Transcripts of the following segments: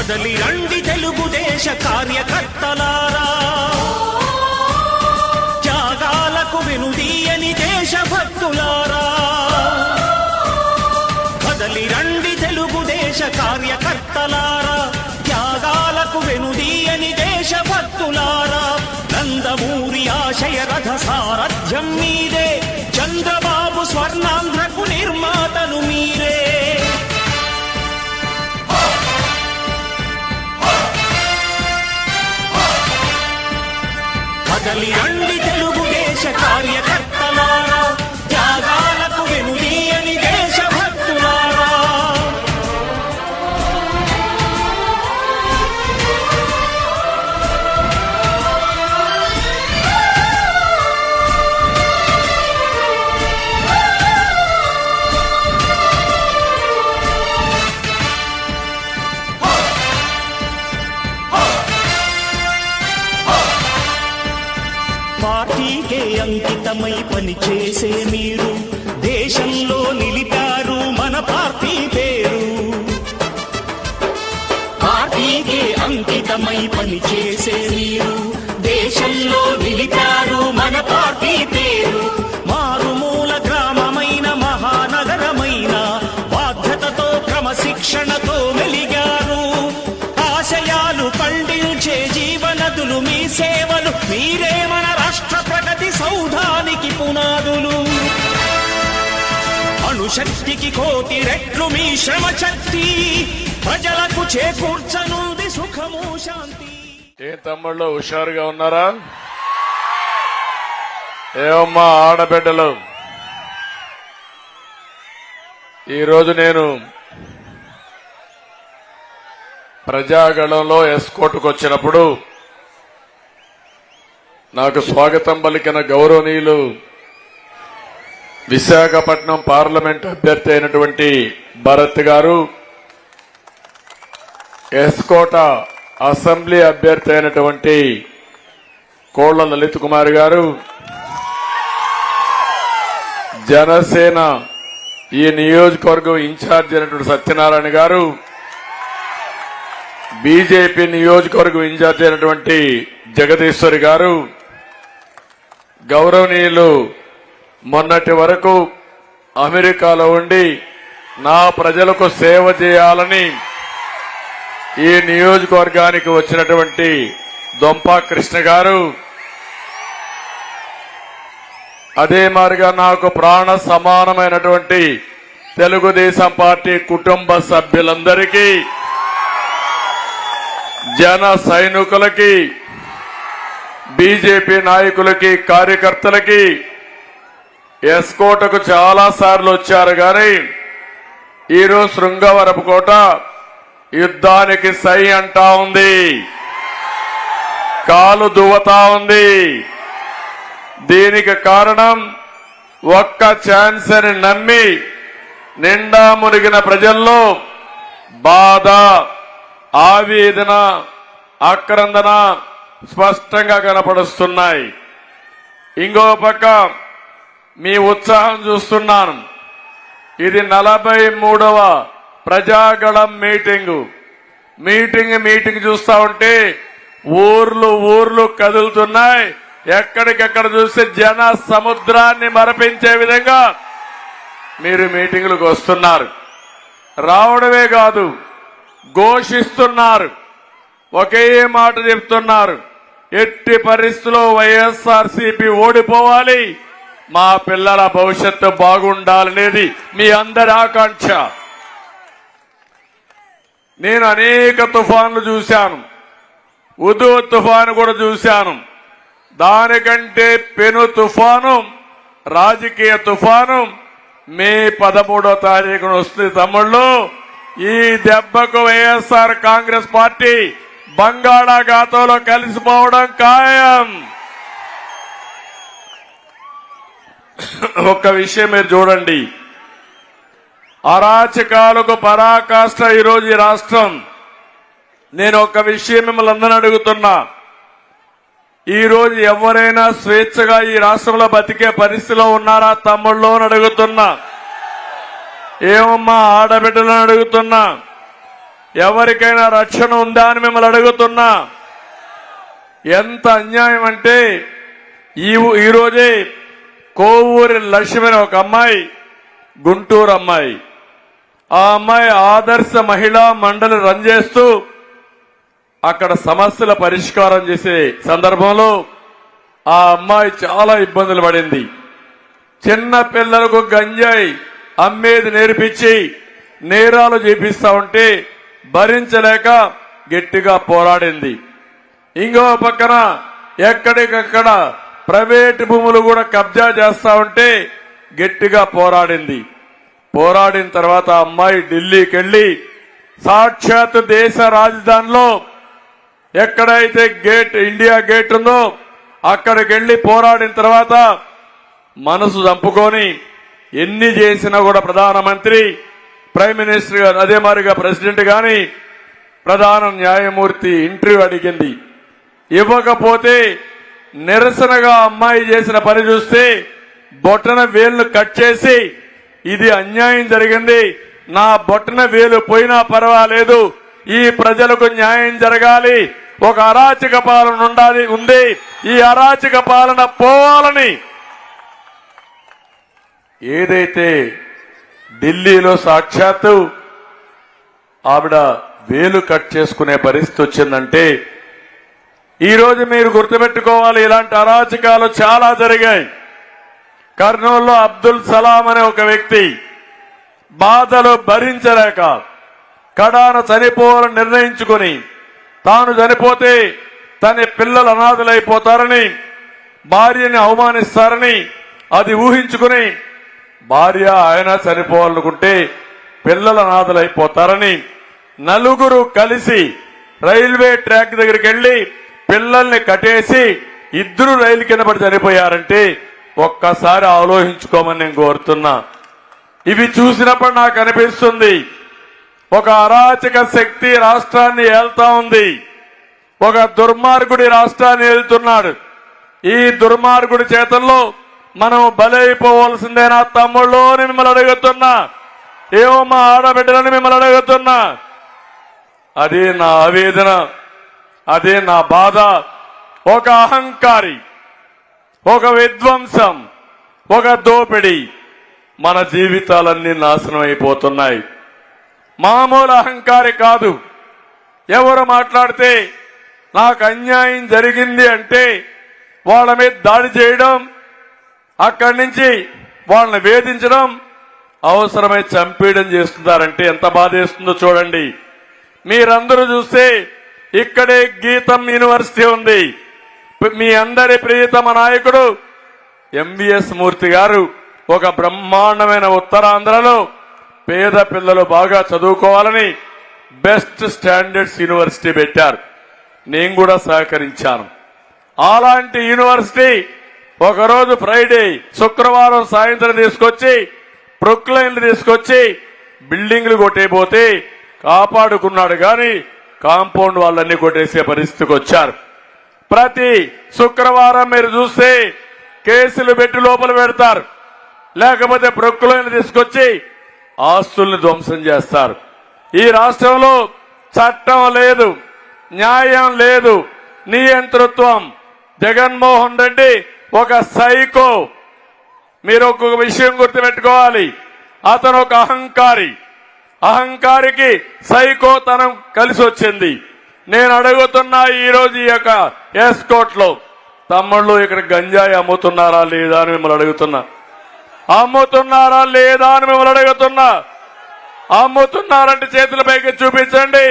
కదలి రండి తెలుగుదేశ కార్యకర్తలారా, త్యాగాలకు వెనుదీయని దేశభక్తులారా. కదలి రండి తెలుగుదేశ కార్యకర్తలారా, త్యాగాలకు వెనుదీయని దేశభక్తులారా. నందమూరి ఆశయ రథ సారథ్యం మీరే, చంద్రబాబు స్వర్ణాంధ్రకు నిర్మాతలు మీరే. కదలి రండి తెలుగుదేశ కార్యకర్తలారా, త్యాగాలకు వెనుదీయని దేశభక్తులారా. పార్టీకే అంకితమై పనిచేసే మీరు దేశంలో నిలిపారు మన పార్టీ పేరు. పార్టీకే అంకితమై పనిచేసే మీరు దేశంలో నిలిపారు మన పార్టీ పేరు. మారుమూల గ్రామమైన మహానగరమైన బాధ్యతతో క్రమశిక్షణతో మెలిగారు. ఆశయాలు పండించే జీవనదులు మీ సేవలు, మీరే మన రాష్ట్ర ప్రగతి సౌధానికి పునాదులు. అణుశక్తికి కోటి రెట్లు మీ శ్రమ శక్తి, ప్రజలకు చేకూర్చనుంది సుఖము శాంతి. ఏ తమ్ముళ్ళు హుషారుగా ఉన్నారా? ఏమమ్మా ఆడబిడ్డలు, ఈరోజు నేను ప్రజాగణంలో ఎస్కోట్కు వచ్చినప్పుడు నాకు స్వాగతం పలికిన గౌరవనీయులు విశాఖపట్నం పార్లమెంట్ అభ్యర్థి అయినటువంటి భరత్ గారు, ఎస్కోట అసెంబ్లీ అభ్యర్థి అయినటువంటి కోళ్ల లలిత్ కుమార్ గారు, జనసేన ఈ నియోజకవర్గం ఇన్ఛార్జ్ అయినటువంటి సత్యనారాయణ గారు, బీజేపీ నియోజకవర్గం ఇన్ఛార్జ్ అయినటువంటి జగదీశ్వరి గారు, గౌరవనీయులు మొన్నటి వరకు అమెరికాలో ఉండి నా ప్రజలకు సేవ చేయాలని ఈ నియోజకవర్గానికి వచ్చినటువంటి దొంపా కృష్ణ గారు, అదే మాదిరిగా నాకు ప్రాణ సమానమైనటువంటి తెలుగుదేశం పార్టీ కుటుంబ సభ్యులందరికీ, జన సైనికులకి, బీజేపీ నాయకులకి, కార్యకర్తలకి, ఎస్కోటకు చాలా సార్లు వచ్చారు గాని ఈరోజు శృంగవరపు కోట యుద్ధానికి సై అంటా ఉంది, కాలు దువ్వతా ఉంది. దీనికి కారణం ఒక్క ఛాన్స్ అని నమ్మి నిండా మునిగిన ప్రజల్లో బాధ, ఆవేదన, ఆక్రందన స్పష్టంగా కనపడుస్తున్నాయి. ఇంకో పక్క మీ ఉత్సాహం చూస్తున్నాను. ఇది 43వ ప్రజాగళం మీటింగ్ చూస్తా ఉంటే ఊర్లు కదులుతున్నాయి. ఎక్కడికెక్కడ చూస్తే జన సముద్రాన్ని మరపించే విధంగా మీరు మీటింగులకు వస్తున్నారు. రావడమే కాదు, ఘోషిస్తున్నారు, ఒకే మాట చెప్తున్నారు, ఎట్టి పరిస్థితుల్లో వైఎస్ఆర్సీపీ ఓడిపోవాలి, మా పిల్లల భవిష్యత్తు బాగుండాలనేది మీ అందరి ఆకాంక్ష. నేను అనేక తుఫాన్లు చూశాను, ఉదు తుఫాను కూడా చూశాను. దానికంటే పెను తుఫాను, రాజకీయ తుఫాను మే 13వ తారీఖున వస్తుంది తమ్ముళ్ళు. ఈ దెబ్బకు వైఎస్ఆర్ కాంగ్రెస్ పార్టీ బంగాళాఖాతంలో కలిసిపోవడం ఖాయం. ఒక్క విషయం మీరు చూడండి, అరాచకాలకు పరాకాష్ట ఈరోజు ఈ రాష్ట్రం. నేను ఒక విషయం మిమ్మల్ని అందరినీ అడుగుతున్నా, ఈ రోజు ఎవరైనా స్వేచ్ఛగా ఈ రాష్ట్రంలో బతికే పరిస్థితిలో ఉన్నారా తమ్ముళ్ళు అని అడుగుతున్నా. ఏమమ్మా ఆడబిడ్డలను అడుగుతున్నా. ఎవరికైనా రక్షణ ఉందా అని మిమ్మల్ని అడుగుతున్నా. ఎంత అన్యాయం అంటే ఈరోజే కోవూరి లక్ష్మి అనే ఒక అమ్మాయి, గుంటూరు అమ్మాయి, ఆ అమ్మాయి ఆదర్శ మహిళా మండలి రన్ చేస్తూ అక్కడ సమస్యల పరిష్కారం చేసే సందర్భంలో ఆ అమ్మాయి చాలా ఇబ్బందులు పడింది. చిన్న పిల్లలకు గంజాయి అమ్మేది నేర్పించి నేరాలు చేపిస్తా ఉంటే భరించలేక గట్టిగా పోరాడింది. ఇంకో పక్కన ఎక్కడికక్కడ ప్రైవేటు భూములు కూడా కబ్జా చేస్తా ఉంటే గట్టిగా పోరాడింది. పోరాడిన తర్వాత అమ్మాయి ఢిల్లీకి వెళ్లి సాక్షాత్ దేశ రాజధానిలో ఎక్కడైతే ఇండియా గేట్ ఉందో అక్కడికి వెళ్లి పోరాడిన తర్వాత మనసు చంపుకొని ఎన్ని చేసినా కూడా ప్రధానమంత్రి, ప్రైమ్ మినిస్టర్ గారు, అదే మాదిరిగా ప్రెసిడెంట్ గాని ప్రధాన న్యాయమూర్తి ఇంటర్వ్యూ అడిగింది. ఇవ్వకపోతే నిరసనగా అమ్మాయి చేసిన పని చూస్తే బొట్టన వేలును కట్ చేసి, ఇది అన్యాయం జరిగింది, నా బొట్టన వేలు పోయినా పర్వాలేదు, ఈ ప్రజలకు న్యాయం జరగాలి, ఒక అరాచక పాలన ఉంది, ఈ అరాచక పాలన పోవాలని ఏదైతే ఢిల్లీలో సాక్షాత్తు ఆవిడ వేలు కట్ చేసుకునే పరిస్థితి వచ్చిందంటే, ఈరోజు మీరు గుర్తుపెట్టుకోవాలి, ఇలాంటి అరాచకాలు చాలా జరిగాయి. కర్నూలులో అబ్దుల్ సలాం అనే ఒక వ్యక్తి బాధలు భరించలేక కడాన చనిపోవాలని నిర్ణయించుకుని, తాను చనిపోతే తన పిల్లలు అనాథలైపోతారని, భార్యని అవమానిస్తారని అది ఊహించుకుని, భార్య ఆయన చనిపోవాలనుకుంటే పిల్లలు అనాథలైపోతారని నలుగురు కలిసి రైల్వే ట్రాక్ దగ్గరికి వెళ్లి పిల్లల్ని కట్టేసి ఇద్దరు రైలు కింద పడి చనిపోయారంటే ఒక్కసారి ఆలోచించుకోమని నేను కోరుతున్నా. ఇవి చూసినప్పుడు నాకు అనిపిస్తుంది, ఒక అరాచక శక్తి రాష్ట్రాన్ని ఏళ్తా ఉంది, ఒక దుర్మార్గుడి రాష్ట్రాన్ని ఏలుతున్నాడు. ఈ దుర్మార్గుడి చేతల్లో మనం బలైపోవలసిందేనా తమ్ముళ్ళు అని మిమ్మల్ని అడుగుతున్నా. ఏమో మా ఆడబిడ్డలని మిమ్మల్ని అడుగుతున్నా. అదే నా ఆవేదన, అదే నా బాధ. ఒక అహంకారి, ఒక విధ్వంసం, ఒక దోపిడి, మన జీవితాలన్నీ నాశనం అయిపోతున్నాయి. మామూలు అహంకారి కాదు. ఎవరు మాట్లాడితే నాకు అన్యాయం జరిగింది అంటే వాళ్ళ మీద దాడి చేయడం, అక్కడి నుంచి వాళ్ళని వేధించడం, అవసరమై చంపేయడం చేస్తున్నారంటే ఎంత బాధేస్తుందో చూడండి. మీరందరూ చూస్తే ఇక్కడే గీతం యూనివర్సిటీ ఉంది. మీ అందరి ప్రియతమ నాయకుడు ఎంవిఎస్ మూర్తి గారు ఒక బ్రహ్మాండమైన ఉత్తరాంధ్రలో పేద పిల్లలు బాగా చదువుకోవాలని బెస్ట్ స్టాండర్డ్స్ యూనివర్సిటీ పెట్టారు. నేను కూడా సహకరించాను. అలాంటి యూనివర్సిటీ ఒకరోజు ఫ్రైడే, శుక్రవారం సాయంత్రం తీసుకొచ్చి ప్రొక్లైన్లు తీసుకొచ్చి బిల్డింగ్లు కొట్టేపోతే కాపాడుకున్నాడు గాని కాంపౌండ్ వాళ్ళన్నీ కొట్టేసే పరిస్థితికి వచ్చారు. ప్రతి శుక్రవారం మీరు చూస్తే కేసులు పెట్టి లోపల పెడతారు, లేకపోతే ప్రొక్లైన్లు తీసుకొచ్చి ఆస్తుల్ని ధ్వంసం చేస్తారు. ఈ రాష్ట్రంలో చట్టం లేదు, న్యాయం లేదు, నియంతృత్వం. జగన్మోహన్ రెడ్డి ఒక సైకో. మీరు ఒక్కొక్క విషయం గుర్తుపెట్టుకోవాలి, అతను ఒక అహంకారి. అహంకారికి సైకోతనం కలిసి వచ్చింది. నేను అడుగుతున్నా ఈరోజు ఈ యొక్క ఎస్కోట్ లో తమ్ముళ్ళు ఇక్కడ గంజాయి అమ్ముతున్నారా లేదా అని మిమ్మల్ని అడుగుతున్నా. అమ్ముతున్నారా లేదా అని మిమ్మల్ని అడుగుతున్నా. అమ్ముతున్నారంటే చేతుల పైకి చూపించండి.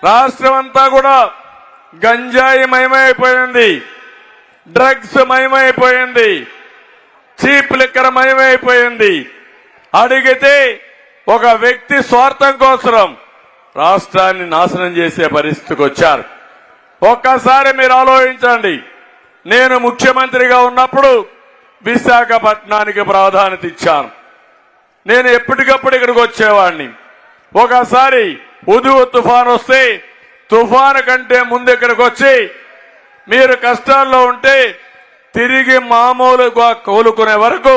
రాష్ట్రం అంతా కూడా గంజాయి మయమైపోయింది, డ్రగ్స్ మయమైపోయింది, చీప్ లిక్కర్ మయమైపోయింది. అడిగితే ఒక వ్యక్తి స్వార్థం కోసం రాష్ట్రాన్ని నాశనం చేసే పరిస్థితికి వచ్చారు. ఒక్కసారి మీరు ఆలోచించండి. నేను ముఖ్యమంత్రిగా ఉన్నప్పుడు విశాఖపట్నానికి ప్రాధాన్యత ఇచ్చాను. నేను ఎప్పటికప్పుడు ఇక్కడికి వచ్చేవాడిని. ఒకసారి ఉదువు తుఫాను వస్తే తుఫాను కంటే ముందు ఇక్కడికి వచ్చి మీరు కష్టాల్లో ఉంటే తిరిగి మామూలుగా కోలుకునే వరకు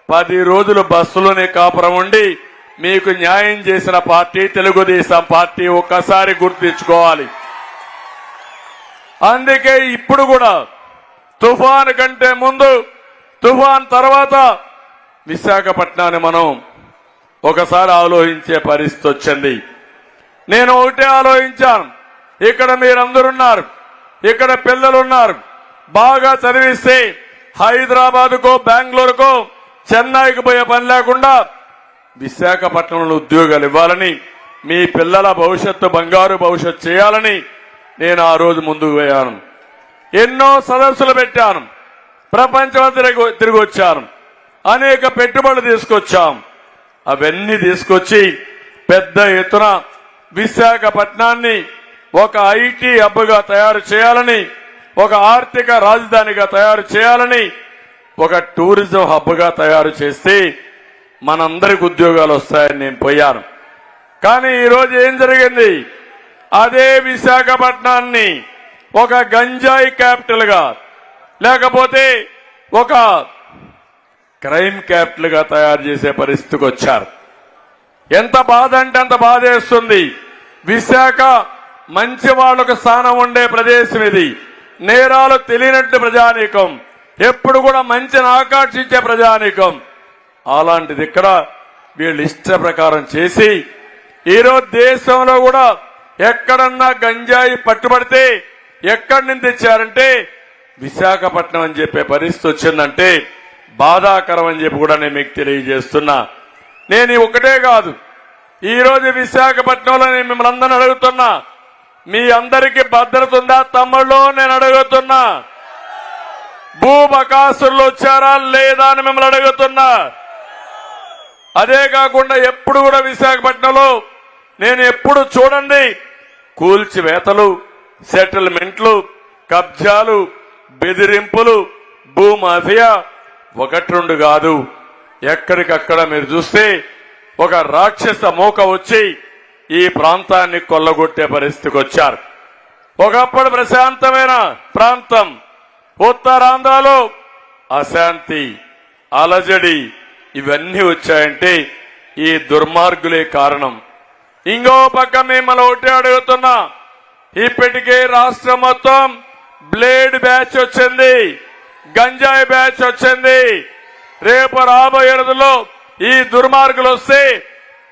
10 రోజులు బస్సులోనే కాపురం ఉండి మీకు న్యాయం చేసిన పార్టీ తెలుగుదేశం పార్టీ ఒక్కసారి గుర్తించుకోవాలి. అందుకే ఇప్పుడు కూడా తుఫాను కంటే ముందు, తుఫాన్ తర్వాత విశాఖపట్నాన్ని మనం ఒకసారి ఆలోచించే పరిస్థితి వచ్చింది. నేను ఒకటే ఆలోచించాను, ఇక్కడ మీరందరున్నారు, ఇక్కడ పిల్లలున్నారు, బాగా చదివిస్తే హైదరాబాద్కో బెంగళూరుకో చెన్నైకి పోయే పని లేకుండా విశాఖపట్నంలో ఉద్యోగాలు ఇవ్వాలని, మీ పిల్లల భవిష్యత్తు బంగారు భవిష్యత్తు చేయాలని నేను ఆ రోజు ముందుకు పోయాను. ఎన్నో సదస్సులు పెట్టాను, ప్రపంచం తిరిగి వచ్చాను, అనేక పెట్టుబడులు తీసుకొచ్చాం. అవన్నీ తీసుకొచ్చి పెద్ద ఎత్తున విశాఖపట్నాన్ని ఒక ఐటీ హబ్గా తయారు చేయాలని, ఒక ఆర్థిక రాజధానిగా తయారు చేయాలని, ఒక టూరిజం హబ్గా తయారు చేస్తే మనందరికి ఉద్యోగాలు వస్తాయని నేను పోయాను. కానీ ఈరోజు ఏం జరిగింది? అదే విశాఖపట్నాన్ని ఒక గంజాయి క్యాపిటల్ గా, లేకపోతే ఒక క్రైమ్ క్యాపిటల్ గా తయారు చేసే పరిస్థితికి వచ్చారు. ఎంత బాధ అంటే అంత బాధేస్తుంది. విశాఖ మంచి వాళ్లకు స్థానం ఉండే ప్రదేశం ఇది. నేరాలు తెలియనట్టు ప్రజానీకం, ఎప్పుడు కూడా మంచిని ఆకర్షించే ప్రజానీకం. అలాంటిది ఇక్కడ వీళ్ళు ఇష్ట ప్రకారం చేసి ఈరోజు దేశంలో కూడా ఎక్కడన్నా గంజాయి పట్టుబడితే ఎక్కడి నుంచి తెచ్చారంటే విశాఖపట్నం అని చెప్పే పరిస్థితి వచ్చిందంటే బాధాకరం అని చెప్పి కూడా నేను మీకు తెలియజేస్తున్నా. నేను ఒకటే కాదు, ఈరోజు విశాఖపట్నంలో నేను మిమ్మల్ని అందరిని అడుగుతున్నా, మీ అందరికీ భద్రత ఉందా తమ్ముళ్ళు? నేను అడుగుతున్నా. భూబకాసులు వచ్చారా లేదా అని మిమ్మల్ని అడుగుతున్నా. అదే కాకుండా ఎప్పుడు కూడా విశాఖపట్నంలో నేను ఎప్పుడు చూడండి కూల్చివేతలు, సెటిల్మెంట్లు, కబ్జాలు, బెదిరింపులు, భూమాఫియా ఒకటి రెండు కాదు. ఎక్కడికక్కడ మీరు చూస్తే ఒక రాక్షస మూక వచ్చి ఈ ప్రాంతాన్ని కొల్లగొట్టే పరిస్థితికి వచ్చారు. ఒకప్పుడు ప్రశాంతమైన ప్రాంతం ఉత్తరాంధ్రలో అశాంతి, అలజడి ఇవన్నీ వచ్చాయంటే ఈ దుర్మార్గులే కారణం. ఇంకో పక్క మిమ్మల్ని ఒకటే అడుగుతున్నా, ఇప్పటికే రాష్ట్రం మొత్తం బ్లేడ్ బ్యాచ్ వచ్చింది, గంజాయి బ్యాచ్ వచ్చింది. రేపు రాబోయే రోజుల్లో ఈ దుర్మార్గులు వస్తే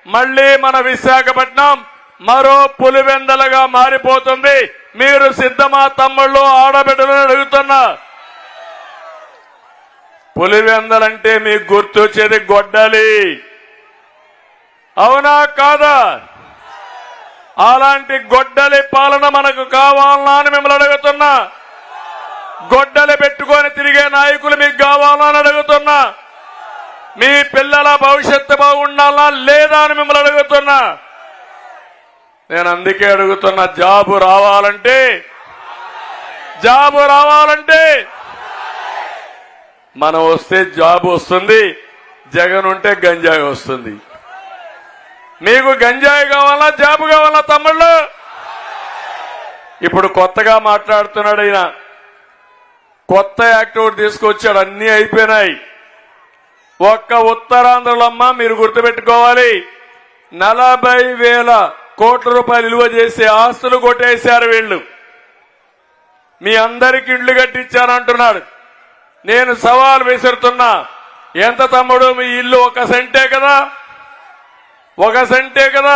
మళ్లీ మన విశాఖపట్నం మరో పులివెందలుగా మారిపోతుంది. మీరు సిద్ధమా తమ్ముళ్ళు, ఆడబిడ్డలను అడుగుతున్నా. పులివెందలంటే మీకు గుర్తొచ్చేది గొడ్డలి, అవునా కాదా? అలాంటి గొడ్డలి పాలన మనకు కావాలనా అని మిమ్మల్ని అడుగుతున్నా. గొడ్డలి పెట్టుకొని తిరిగే నాయకులు మీకు కావాలా అని అడుగుతున్నా. మీ పిల్లల భవిష్యత్తు బాగుండాలా లేదా అని మిమ్మల్ని అడుగుతున్నా. నేను అందుకే అడుగుతున్నా, జాబు రావాలంటే మనం వస్తే జాబు వస్తుంది, జగన్ ఉంటే గంజాయి వస్తుంది. మీకు గంజాయి కావాలా, జాబు కావాలా తమ్ముళ్ళు? ఇప్పుడు కొత్తగా మాట్లాడుతున్నాడు ఆయన, కొత్త యాక్ట్ ఒకటి తీసుకొచ్చాడు, అన్ని అయిపోయినాయి. ఒక్క ఉత్తరాంధ్రలో అమ్మ మీరు గుర్తుపెట్టుకోవాలి, 40,000 కోట్ల రూపాయలు విలువ చేసే ఆస్తులు కొట్టేశారు వీళ్ళు. మీ అందరికి ఇళ్లు కట్టించారంటున్నాడు. నేను సవాల్ విసురుతున్నా, ఎంత తమ్ముడు మీ ఇల్లు? 1 సెంటే కదా, 1 సెంటే కదా.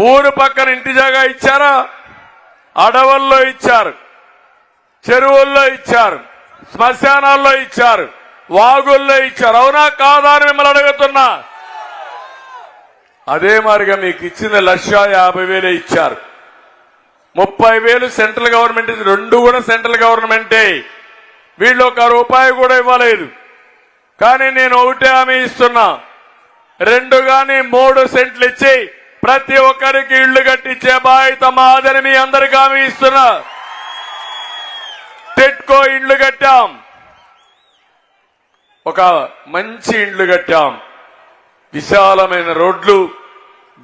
ఊరు పక్కన ఇంటి జాగా ఇచ్చారా? అడవుల్లో ఇచ్చారు, చెరువుల్లో ఇచ్చారు, శ్మశానాల్లో ఇచ్చారు, వాగుల్లో ఇచ్చారు, అవునా కాదా అని మిమ్మల్ని అడుగుతున్నా. అదే మాదిరిగా మీకు ఇచ్చిన 1,50,000 ఇచ్చారు. 30,000 సెంట్రల్ గవర్నమెంట్, 2 కూడా సెంట్రల్ గవర్నమెంటే. వీళ్ళు 1 రూపాయి కూడా ఇవ్వలేదు. కానీ నేను ఒకటే హామీ ఇస్తున్నా, 2 గాని 3 సెంట్లు ఇచ్చి ప్రతి ఒక్కరికి ఇళ్లు కట్టించే బాధ్యత మాదని మీ అందరికీ హామీ ఇస్తున్నా. టిట్కో ఇండ్లు కట్టాం, ఒక మంచి ఇండ్లు కట్టాం, విశాలమైన రోడ్లు,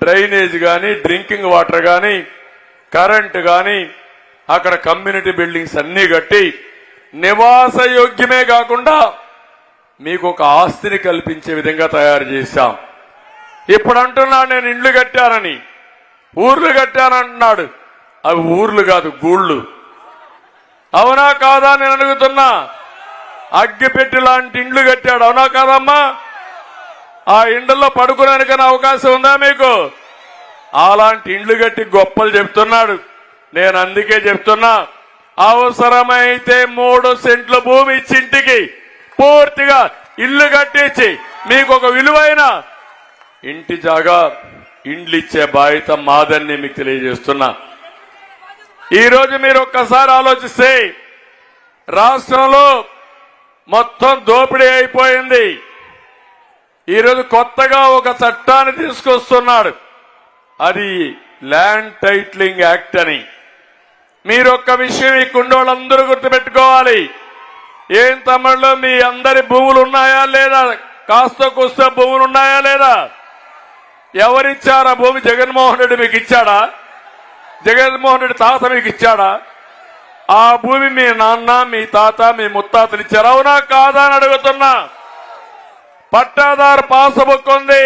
డ్రైనేజ్ గాని, డ్రింకింగ్ వాటర్ గాని, కరెంటు గాని, అక్కడ కమ్యూనిటీ బిల్డింగ్స్ అన్ని కట్టి నివాస యోగ్యమే కాకుండా మీకు ఒక ఆస్తిని కల్పించే విధంగా తయారు చేశాం. ఇప్పుడు అంటున్నాడు నేను ఇండ్లు కట్టానని, ఊర్లు కట్టానంటున్నాడు. అవి ఊర్లు కాదు, గూళ్ళు. అవునా కాదా నేను అడుగుతున్నా? అగ్గిపెట్టి లాంటి ఇండ్లు కట్టాడు, అవునా కాదమ్మా? ఆ ఇండ్లలో పడుకునేకైనా అవకాశం ఉందా మీకు? అలాంటి ఇండ్లు కట్టి గొప్పలు చెప్తున్నాడు. నేను అందుకే చెప్తున్నా, అవసరమైతే 3 సెంట్ల భూమి ఇచ్చింటికి పూర్తిగా ఇల్లు కట్టించి మీకు ఒక విలువైన ఇంటి జాగా ఇండ్లు ఇచ్చే బాధ్యత మాదని మీకు తెలియజేస్తున్నా. ఈరోజు మీరు ఒక్కసారి ఆలోచిస్తే రాష్ట్రంలో మొత్తం దోపిడీ అయిపోయింది. ఈరోజు కొత్తగా ఒక చట్టాన్ని తీసుకొస్తున్నాడు, అది ల్యాండ్ టైటిలింగ్ యాక్ట్ అని. మీరు ఒక్క విషయం ఈ కుండోళ్ళందరూ గుర్తుపెట్టుకోవాలి. ఏం తమిళలో మీ అందరి భూములు ఉన్నాయా లేదా? కాస్త కూస్త భూములు ఉన్నాయా లేదా? ఎవరిచ్చారా భూమి? జగన్మోహన్ రెడ్డి మీకు ఇచ్చాడా? జగన్మోహన్ రెడ్డి తాత మీకు ఇచ్చాడా? ఆ భూమి మీ నాన్న, మీ తాత, మీ ముత్తాతలు ఇచ్చారు, అవునా కాదా అని అడుగుతున్నా. పట్టాదారు పాస్ బుక్ ఉంది.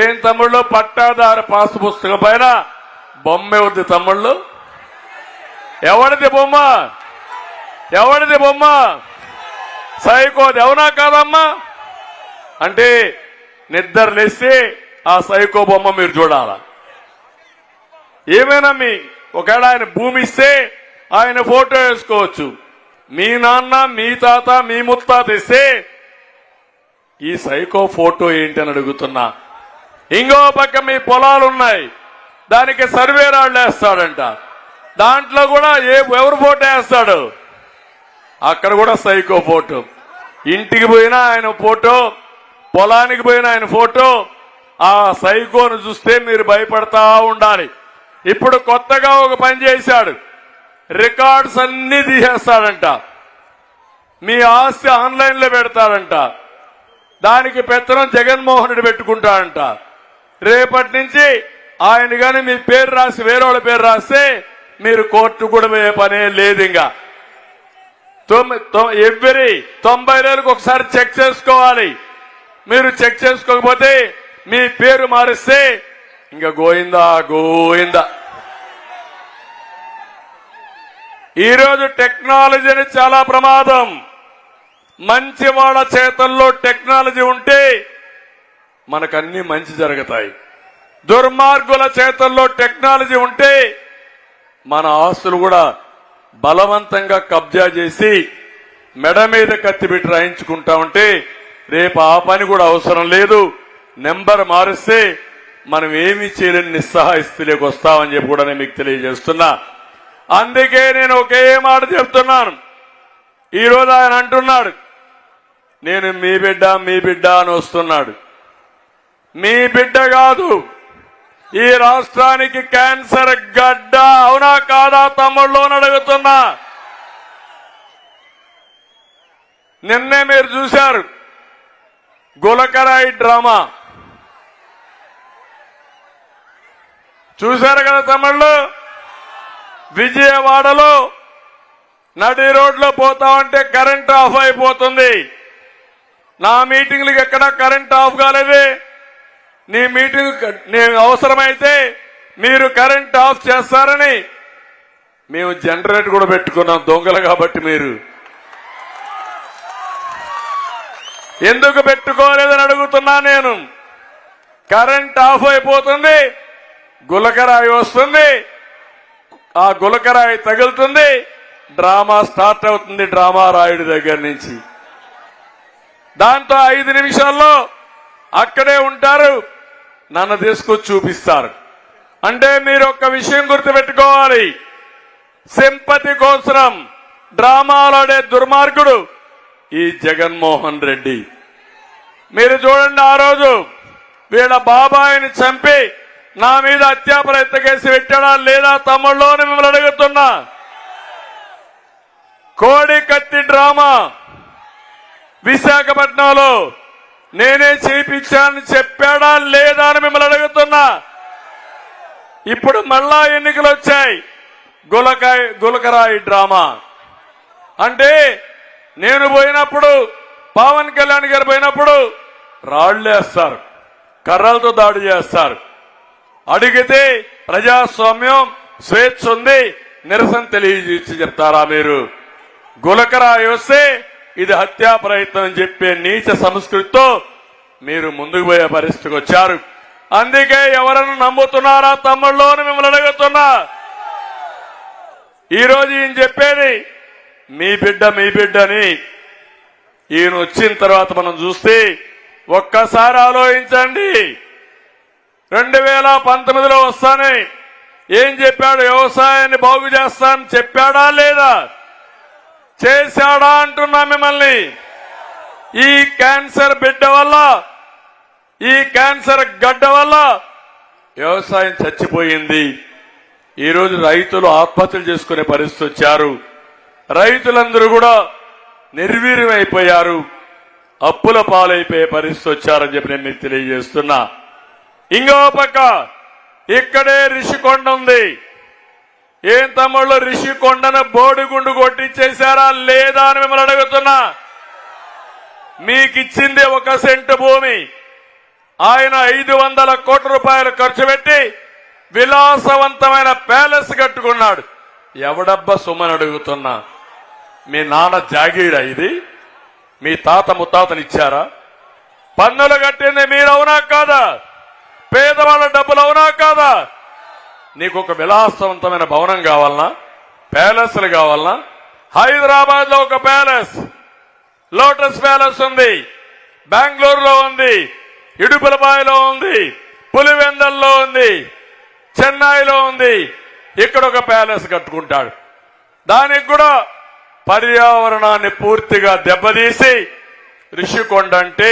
ఏం తమ్ముళ్ళు, పట్టాదారు పాస్ పుస్తకం పైన బొమ్మే ఉంది తమ్ముళ్ళు. ఎవరిది బొమ్మ? ఎవరిది బొమ్మ? సైకోది, అవునా కాదమ్మా? అంటే నిద్రలేసి ఆ సైకో బొమ్మ మీరు చూడాలా? ఏమైనా మీ ఒకవేళ ఆయన భూమి ఇస్తే ఆయన ఫోటో వేసుకోవచ్చు. మీ నాన్న, మీ తాత, మీ ముత్తాత ఇస్తే ఈ సైకో ఫోటో ఏంటి అని అడుగుతున్నా. ఇంకో పక్క మీ పొలాలున్నాయి, దానికి సర్వే రాళ్ళు వేస్తాడంట. దాంట్లో కూడా ఎవరు ఫోటో వేస్తాడు? అక్కడ కూడా సైకో ఫోటో. ఇంటికి పోయినా ఆయన ఫోటో, పొలానికి పోయినా ఆయన ఫోటో. ఆ సైకోను చూస్తే మీరు భయపడతా ఉండాలి. ఇప్పుడు కొత్తగా ఒక పని చేశాడు, రికార్డ్స్ అన్ని తీసేస్తాడంట. మీ ఆస్తి ఆన్లైన్ లో పెడతాడంట. దానికి పెత్తనం జగన్మోహన్ రెడ్డి పెట్టుకుంటాడంట. రేపటి నుంచి ఆయన గాని మీ పేరు రాసి వేరే వాళ్ళ పేరు రాస్తే మీరు కోర్టు కూడా పోయే పనే లేదు. ఇంకా ఎవ్రీ 90 రోజులకు ఒకసారి చెక్ చేసుకోవాలి. మీరు చెక్ చేసుకోకపోతే మీ పేరు మారిస్తే ఇంకా గోయిందా గోయిందా. ఈరోజు టెక్నాలజీని చాలా ప్రమాదం. మంచి వాళ్ళ చేతల్లో టెక్నాలజీ ఉంటే మనకన్నీ మంచి జరుగుతాయి. దుర్మార్గుల చేతల్లో టెక్నాలజీ ఉంటే మన ఆస్తులు కూడా బలవంతంగా కబ్జా చేసి మెడ మీద కత్తిపెట్టి రాయించుకుంటా ఉంటే రేపు ఆ పని కూడా అవసరం లేదు. నెంబర్ మారిస్తే మనం ఏమీ చేయలేని నిస్సహాయ స్థితిలోకి వస్తామని చెప్పి కూడా నేను మీకు తెలియజేస్తున్నా. అందుకే నేను ఒకే మాట చెప్తున్నాను. ఈరోజు ఆయన అంటున్నాడు నేను మీ బిడ్డ మీ బిడ్డ అని వస్తున్నాడు. మీ బిడ్డ కాదు, ఈ రాష్ట్రానికి క్యాన్సర్ గడ్డ, అవునా కాదా తమ్ముళ్ళు అని అడుగుతున్నా. నిన్నే మీరు చూశారు గులకరాయి డ్రామా చూశారు కదా తమ్ముళ్ళు. విజయవాడలో నడి రోడ్లో పోతామంటే కరెంట్ ఆఫ్ అయిపోతుంది. నా మీటింగ్లకు ఎక్కడా కరెంట్ ఆఫ్ కాలేదే. నీ మీటింగ్ నేను అవసరమైతే మీరు కరెంట్ ఆఫ్ చేస్తారని మేము జనరేటర్ కూడా పెట్టుకున్నాం. దొంగలు కాబట్టి మీరు ఎందుకు పెట్టుకోలేదని అడుగుతున్నా నేను. కరెంట్ ఆఫ్ అయిపోతుంది, గులకరాయి వస్తుంది, ఆ గులకరాయి తగులుతుంది, డ్రామా స్టార్ట్ అవుతుంది. డ్రామా రాయుడి దగ్గర నుంచి దాంతో 5 నిమిషాల్లో అక్కడే ఉంటారు, నన్ను తీసుకొచ్చి చూపిస్తారు. అంటే మీరు ఒక్క విషయం గుర్తుపెట్టుకోవాలి, సింపతి కోసం డ్రామాలాడే దుర్మార్గుడు ఈ జగన్మోహన్ రెడ్డి. మీరు చూడండి, ఆ రోజు వీళ్ళ బాబాయిని చంపి నా మీద హత్యాప్రయత్న కేసు పెట్టాడా లేదా తమ్ముళ్ళు అని మిమ్మల్ని అడుగుతున్నా. కోడి కత్తి డ్రామా విశాఖపట్నంలో నేనే చేయించానని చెప్పాడా లేదా అని మిమ్మల్ని అడుగుతున్నా. ఇప్పుడు మళ్ళా ఎన్నికలు వచ్చాయి, గులకరాయి డ్రామా. అంటే నేను పోయినప్పుడు, పవన్ కళ్యాణ్ గారు పోయినప్పుడు రాళ్లేస్తారు, కర్రలతో దాడి చేస్తారు. అడిగితే ప్రజాస్వామ్యం స్వేచ్ఛ ఉంది, నిరసన తెలియజేసి చెప్తారా మీరు? గులకరాయి వస్తే ఇది హత్యా ప్రయత్నం అని చెప్పే నీచ సంస్కృతితో మీరు ముందుకు పోయే పరిస్థితికి వచ్చారు. అందుకే ఎవరన్నా నమ్ముతున్నారా తమ్ముళ్ళు అని మిమ్మల్ని అడుగుతున్నా. ఈరోజు ఈయన చెప్పేది మీ బిడ్డని. ఈయన వచ్చిన తర్వాత మనం చూస్తే ఒక్కసారి ఆలోచించండి. 2019లో వస్తానే ఏం చెప్పాడు? వ్యవసాయాన్ని బాగు చేస్తానని చెప్పాడా లేదా? చేశాడా అంటున్నా మిమ్మల్ని. ఈ క్యాన్సర్ బిడ్డ వల్ల, ఈ క్యాన్సర్ గడ్డ వల్ల వ్యవసాయం చచ్చిపోయింది. ఈరోజు రైతులు ఆత్మహత్యలు చేసుకునే పరిస్థితి వచ్చారు. రైతులందరూ కూడా నిర్వీర్యమైపోయారు, అప్పుల పాలైపోయే పరిస్థితి వచ్చారని చెప్పి నేను మీకు తెలియజేస్తున్నా. ఇంకో పక్క ఇక్కడే రిషికొండ ఉంది. ఏం తమ్ముళ్ళు రిషికొండను బోడిగుండు కొట్టించేశారా లేదా అని మిమ్మల్ని అడుగుతున్నా. మీకిచ్చింది 1 సెంటు భూమి. ఆయన 500 కోట్ల రూపాయలు ఖర్చు పెట్టి విలాసవంతమైన ప్యాలెస్ కట్టుకున్నాడు. ఎవడబ్బా సొమ్మని అడుగుతున్నా. మీ నాన్న జాగీడా ఇది? మీ తాత ముత్తాతనిచ్చారా? పన్నులు కట్టింది మీరు, అవునా కాదా? పేదవాళ్ళ డబ్బులు, అవునా కాదా? నీకు ఒక విలాసవంతమైన భవనం కావాలనా? ప్యాలెస్లు కావాలనా? హైదరాబాద్ లో ఒక ప్యాలెస్, లోటస్ ప్యాలెస్ ఉంది, బెంగళూరులో ఉంది, ఇడుపులబాయిలో ఉంది, పులివెందల్లో ఉంది, చెన్నైలో ఉంది. ఇక్కడ ఒక ప్యాలెస్ కట్టుకుంటాడు. దానికి కూడా పర్యావరణాన్ని పూర్తిగా దెబ్బతీసి రిషికొండ అంటే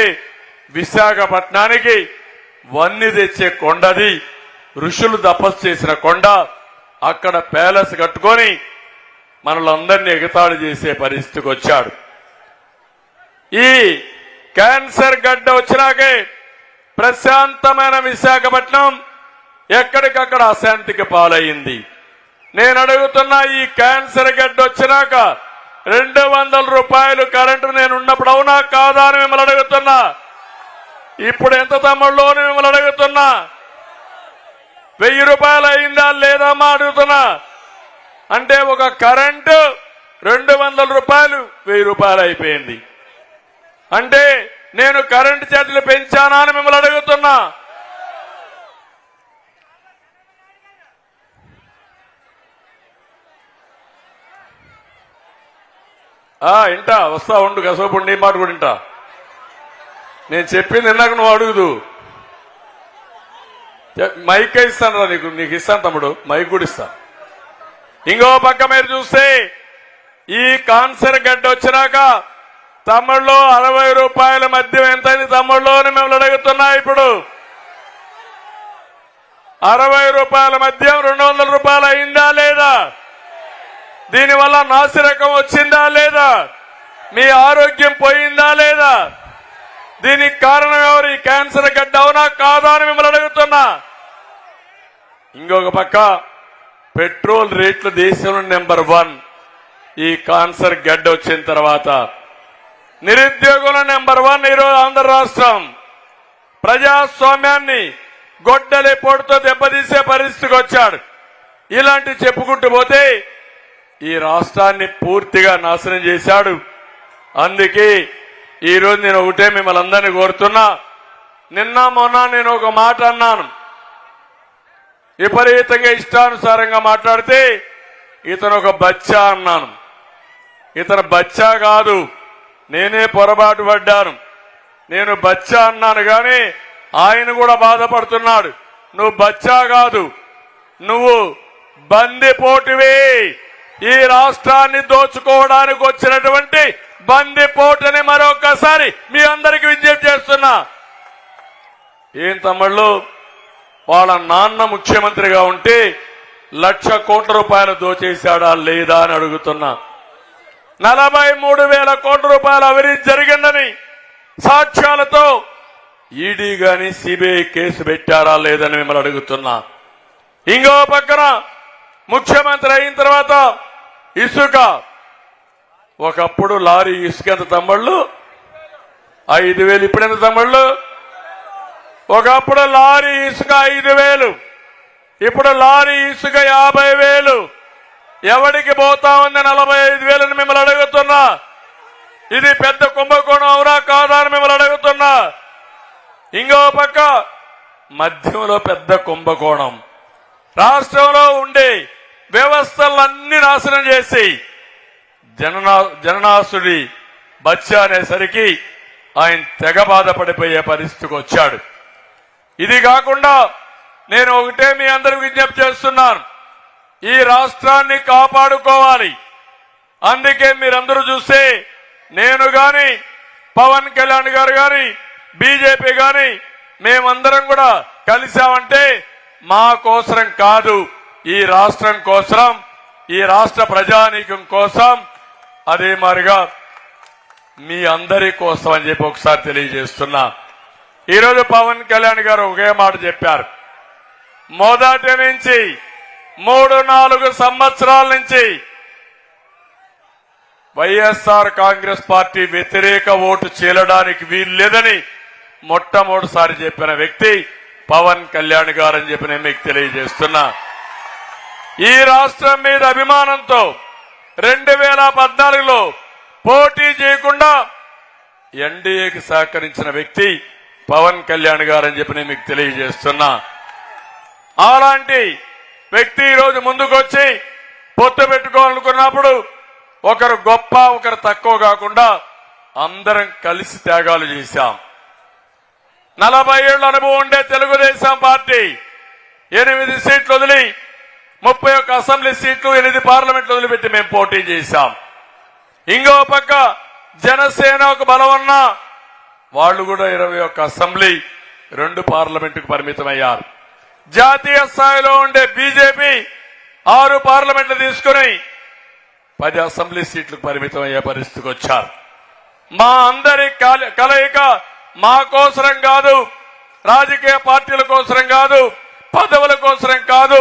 విశాఖపట్నానికి వన్ని తెచ్చే కొండది, ఋషులు తపస్సు చేసిన కొండ. అక్కడ ప్యాలెస్ కట్టుకొని మనలందరినీ ఎగతాళి చేసే పరిస్థితికి వచ్చాడు. ఈ క్యాన్సర్ గడ్డ వచ్చినాకే ప్రశాంతమైన విశాఖపట్నం ఎక్కడికక్కడ అశాంతికి పాలయ్యింది. నేను అడుగుతున్నా, ఈ క్యాన్సర్ గడ్డ వచ్చినాక 200 రూపాయలు కరెంటు నేనున్నప్పుడు అవునా కాదా అని మిమ్మల్ని అడుగుతున్నా. ఇప్పుడు ఎంత తమ్ముళ్ళు అని మిమ్మల్ని అడుగుతున్నా. 1000 రూపాయలు అయిందా లేదమ్మా అడుగుతున్నా. అంటే ఒక కరెంటు 200 రూపాయలు 1000 రూపాయలు అయిపోయింది. అంటే నేను కరెంటు ఛార్జీలు పెంచానా అని మిమ్మల్ని అడుగుతున్నా. ఇంటా వస్తా ఉండు, కసోపు నీ మాట కూడా ఇంటా. నేను చెప్పింది ఇందాక నువ్వు అడుగుదు. మైక్ ఇస్తాను రా, నీకు ఇస్తాను తమ్ముడు, మైక్ కూడా ఇస్తా. ఇంకో పక్క మీరు చూస్తే ఈ క్యాన్సర్ గడ్డ వచ్చినాక తమ్ముళ్ళు 60 రూపాయల మద్యం ఎంతైంది తమ్ముళ్ళు అని మిమ్మల్ని అడుగుతున్నా. ఇప్పుడు 60 రూపాయల మద్యం 200 రూపాయలు అయిందా లేదా? దీనివల్ల నాసిరకం వచ్చిందా లేదా? మీ ఆరోగ్యం పోయిందా లేదా? దీనికి కారణం ఎవరు? ఈ క్యాన్సర్ గడ్డ, అవునా కాదా అని మిమ్మల్ని అడుగుతున్నా. ఇంకొక పక్క పెట్రోల్ రేట్లు దేశంలో నెంబర్ 1. ఈ క్యాన్సర్ గడ్డ వచ్చిన తర్వాత నిరుద్యోగుల నెంబర్ 1 ఈరోజు ఆంధ్ర రాష్ట్రం. ప్రజాస్వామ్యాన్ని గొడ్డలి పొడితో దెబ్బతీసే పరిస్థితికి వచ్చాడు. ఇలాంటి చెప్పుకుంటూ పోతే ఈ రాష్ట్రాన్ని పూర్తిగా నాశనం చేశాడు. అందుకే ఈరోజు నేను ఒకటే మిమ్మల్ని అందరినీ కోరుతున్నా. నిన్న మొన్న నేను ఒక మాట అన్నాను. విపరీతంగా ఇష్టానుసారంగా మాట్లాడితే ఇతను ఒక బచ్చా అన్నాను. ఇతను బచ్చా కాదు, నేనే పొరపాటు పడ్డాను. నేను బచ్చా అన్నాను కానీ ఆయన కూడా బాధపడుతున్నాడు. నువ్వు బచ్చా కాదు, నువ్వు బందిపోటువే. ఈ రాష్ట్రాన్ని దోచుకోవడానికి వచ్చినటువంటి బందిపోటుని మరొకసారి మీ అందరికీ విజ్ఞప్తి చేస్తున్నా. ఏం తమ్ముళ్ళు, వాళ్ళ నాన్న ముఖ్యమంత్రిగా ఉంటే 1,00,000 కోట్ల రూపాయలు దోచేశాడా లేదా అని అడుగుతున్నా. 43,000 కోట్ల రూపాయల అవినీతి జరిగిందని సాక్ష్యాలతో ఈడీ గాని సిబిఐ కేసు పెట్టారా లేదని మిమ్మల్ని అడుగుతున్నా. ఇంకో పక్కన ముఖ్యమంత్రి అయిన తర్వాత ఇసుక, ఒకప్పుడు లారీ ఇసుక ఎంత తమ్ముళ్ళు? 5,000. ఇప్పుడు ఎంత తమ్ముళ్ళు? ఒకప్పుడు లారీ ఇసుక 5,000, ఇప్పుడు లారీ ఇసుక 50,000. ఎవడికి పోతా ఉంది 45,000 మిమ్మల్ని అడుగుతున్నా. ఇది పెద్ద కుంభకోణం అవునా కాదా అని మిమ్మల్ని అడుగుతున్నా. ఇంకో పక్క మధ్యంలో పెద్ద కుంభకోణం. రాష్ట్రంలో ఉండే వ్యవస్థలన్నీ నాశనం చేసి జననాసుడి బచ్చా అనేసరికి ఆయన తెగ బాధపడిపోయే పరిస్థితికి వచ్చాడు. ఇది కాకుండా నేను ఒకటే మీ అందరికి విజ్ఞప్తి చేస్తున్నాను, ఈ రాష్ట్రాన్ని కాపాడుకోవాలి. అందుకే మీరందరూ చూస్తే నేను గాని పవన్ కళ్యాణ్ గారు గాని బీజేపీ గాని మేమందరం కూడా కలిశామంటే మా కోసరం కాదు, ఈ రాష్ట్రం కోసం, ఈ రాష్ట్ర ప్రజానీకం కోసం, అదే మాదిరిగా మీ అందరి కోసం అని చెప్పి ఒకసారి తెలియజేస్తున్నా. ఈరోజు పవన్ కళ్యాణ్ గారు ఒకే మాట చెప్పారు. మొదటి నుంచి 3-4 సంవత్సరాల నుంచి వైఎస్ఆర్ కాంగ్రెస్ పార్టీ వ్యతిరేక ఓటు చీలడానికి వీల్లేదని మొట్టమొదటిసారి చెప్పిన వ్యక్తి పవన్ కళ్యాణ్ గారు అని చెప్పి నేను మీకు తెలియజేస్తున్నా. ఈ రాష్ట్రం మీద అభిమానంతో 2014లో పోటీ చేయకుండా ఎన్డీఏకి సహకరించిన వ్యక్తి పవన్ కళ్యాణ్ గారు అని చెప్పి నేను మీకు తెలియజేస్తున్నా. అలాంటి వ్యక్తి ఈరోజు ముందుకొచ్చి పొత్తు పెట్టుకోవాలనుకున్నప్పుడు ఒకరు గొప్ప ఒకరు తక్కువ కాకుండా అందరం కలిసి త్యాగాలు చేశాం. 40 ఏళ్ల అనుభవం ఉండే తెలుగుదేశం పార్టీ 8 సీట్లు వదిలి 31 అసెంబ్లీ సీట్లు 8 పార్లమెంట్లు వదిలిపెట్టి మేము పోటీ చేశాం. ఇంకో పక్క జనసేన ఒక బలం ఉన్నా వాళ్ళు కూడా 21 అసెంబ్లీ 2 పార్లమెంటుకు పరిమితమయ్యారు. జాతీయ స్థాయిలో ఉండే బీజేపీ 6 పార్లమెంట్లు తీసుకుని 10 అసెంబ్లీ సీట్లకు పరిమితం అయ్యే పరిస్థితికి వచ్చారు. మా అందరి కలయిక మా కోసరం కాదు, రాజకీయ పార్టీల కోసరం కాదు, పదవుల కోసరం కాదు,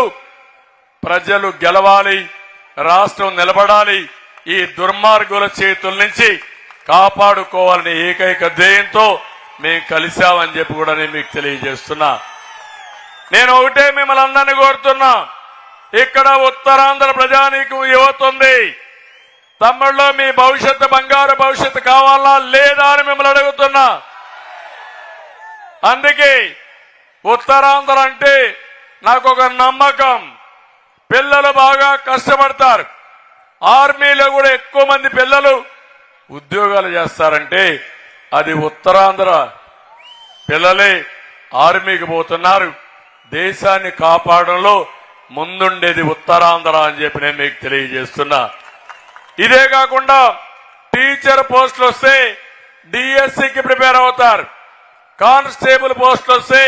ప్రజలు గెలవాలి, రాష్ట్రం నిలబడాలి, ఈ దుర్మార్గుల చేతుల నుంచి కాపాడుకోవాలని ఏకైక ధ్యేయంతో మేము కలిశామని చెప్పి కూడా నేను మీకు తెలియజేస్తున్నా. నేను ఒకటే మిమ్మల్ని అందరినీ కోరుతున్నా, ఇక్కడ ఉత్తరాంధ్ర ప్రజానీకం యువత ఉంది. తమ్ముళ్ళు మీ భవిష్యత్తు బంగారు భవిష్యత్తు కావాలా లేదా అని మిమ్మల్ని అడుగుతున్నా. అందుకే ఉత్తరాంధ్ర అంటే నాకు ఒక నమ్మకం. పిల్లలు బాగా కష్టపడతారు. ఆర్మీలో కూడా ఎక్కువ మంది పిల్లలు ఉద్యోగాలు చేస్తారంటే అది ఉత్తరాంధ్ర పిల్లలే ఆర్మీకి పోతున్నారు. దేశాన్ని కాపాడంలో ముందుండేది ఉత్తరాంధ్ర అని చెప్పి నేను మీకు తెలియజేస్తున్నా. ఇదే కాకుండా టీచర్ పోస్టులు వస్తే డిఎస్సికి ప్రిపేర్ అవుతారు, కానిస్టేబుల్ పోస్టులు వస్తే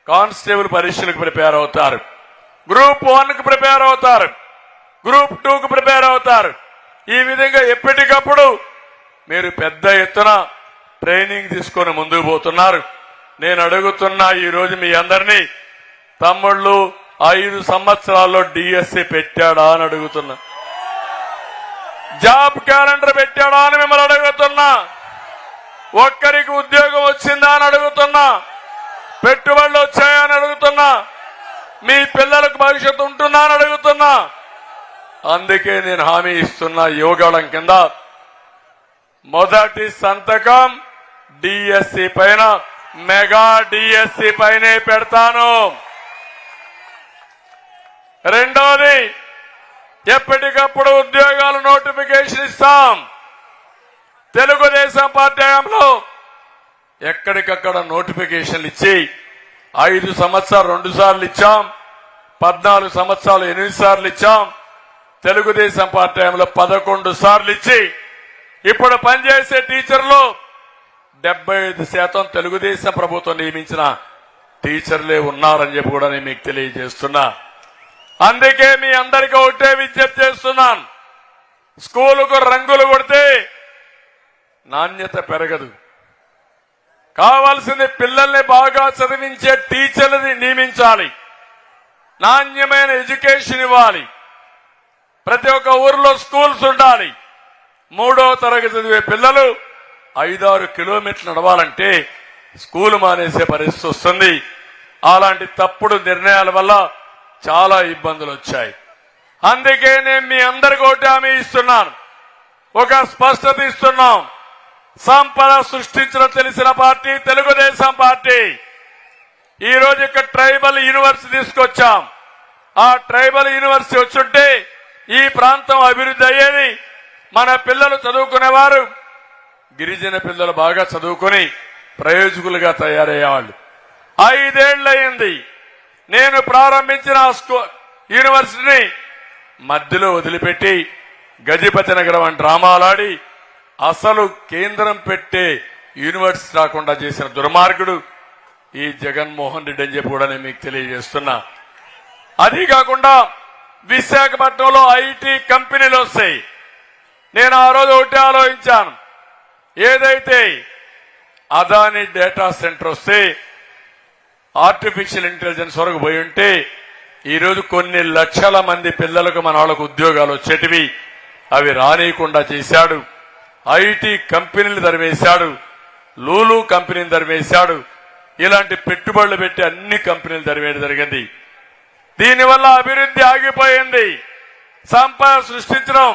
కానిస్టేబుల్ పరీక్షలకు ప్రిపేర్ అవుతారు, గ్రూప్ 1కు ప్రిపేర్ అవుతారు, గ్రూప్ 2కు ప్రిపేర్ అవుతారు. ఈ విధంగా ఎప్పటికప్పుడు మీరు పెద్ద ఎత్తున ట్రైనింగ్ తీసుకొని ముందుకు పోతున్నారు. నేను అడుగుతున్నా ఈ రోజు మీ అందరినీ, తమ్ముళ్ళు 5 సంవత్సరాల్లో డిఎస్సి పెట్టాడా అని అడుగుతున్నా, జాబ్ క్యాలెండర్ పెట్టాడా అని మిమ్మల్ని అడుగుతున్నా, ఒక్కరికి ఉద్యోగం వచ్చిందా అని అడుగుతున్నా, పెట్టుబడులు వచ్చాయా అని అడుగుతున్నా, మీ పిల్లలకు భవిష్యత్తు ఉంటుందా అని అడుగుతున్నా. అందుకే నేను హామీ ఇస్తున్నా, యోగాళం కింద మొదటి సంతకం డిఎస్సి పైన, మెగా డిఎస్సి పైనే పెడతాను. రెండోది, ఎప్పటికప్పుడు ఉద్యోగాల నోటిఫికేషన్ ఇస్తాం. తెలుగుదేశం పార్టీ హయాంలో ఎక్కడికక్కడ నోటిఫికేషన్లు ఇచ్చి 5 సంవత్సరాలు 2 సార్లు ఇచ్చాం, 14 సంవత్సరాలు 8 సార్లు ఇచ్చాం. తెలుగుదేశం పార్టీ హయాంలో 11 సార్లు ఇచ్చి ఇప్పుడు పనిచేసే టీచర్లు 75% తెలుగుదేశం ప్రభుత్వం నియమించిన టీచర్లే ఉన్నారని చెప్పి కూడా నేను మీకు తెలియజేస్తున్నా. అందుకే మీ అందరికీ ఒకటే విజ్ఞప్తి చేస్తున్నాను, స్కూలుకు రంగులు కొడితే నాణ్యత పెరగదు. కావాల్సింది పిల్లల్ని బాగా చదివించే టీచర్లని నియమించాలి, నాణ్యమైన ఎడ్యుకేషన్ ఇవ్వాలి. ప్రతి ఒక్క ఊరిలో స్కూల్స్ ఉండాలి. 3వ తరగతి చదివే పిల్లలు 5-6 కిలోమీటర్లు నడవాలంటే స్కూల్ మానేసే పరిస్థితి వస్తుంది. అలాంటి తప్పుడు నిర్ణయాల వల్ల చాలా ఇబ్బందులు వచ్చాయి. అందుకే నేను మీ అందరికీ ఒకటి హామీ ఇస్తున్నాను, ఒక స్పష్టత ఇస్తున్నాం. సంపద సృష్టించడం తెలిసిన పార్టీ తెలుగుదేశం పార్టీ. ఈ రోజు ఇక్కడ ట్రైబల్ యూనివర్సిటీ తీసుకొచ్చాం. ఆ ట్రైబల్ యూనివర్సిటీ వచ్చుంటే ఈ ప్రాంతం అభివృద్ధి అయ్యేది. మన పిల్లలు చదువుకునేవారు, గిరిజన పిల్లలు బాగా చదువుకుని ప్రయోజకులుగా తయారయ్యేవాళ్ళు. 5 ఏళ్లయింది నేను ప్రారంభించిన యూనివర్సిటీని మధ్యలో వదిలిపెట్టి గజపతి నగరం అని డ్రామాలాడి అసలు కేంద్రం పెట్టే యూనివర్సిటీ రాకుండా చేసిన దుర్మార్గుడు ఈ జగన్మోహన్ రెడ్డి అని చెప్పి కూడా నేను మీకు తెలియజేస్తున్నా. అది కాకుండా విశాఖపట్నంలో ఐటీ కంపెనీలు వస్తాయి. నేను ఆ రోజు ఒకటి ఆలోచించాను, ఏదైతే అదాని డేటా సెంటర్ వస్తే ఆర్టిఫిషియల్ ఇంటెలిజెన్స్ వరకు పోయి ఉంటే ఈరోజు కొన్ని లక్షల మంది పిల్లలకు మన వాళ్ళకు ఉద్యోగాలు వచ్చేటివి. అవి రానియకుండా చేశాడు. ఐటీ కంపెనీలు తరివేశాడు. లూలు కంపెనీని తరివేశాడు. ఇలాంటి పెట్టుబడులు పెట్టి అన్ని కంపెనీలు తరివేయడం జరిగింది. దీనివల్ల అభివృద్ధి ఆగిపోయింది. సంపద సృష్టించడం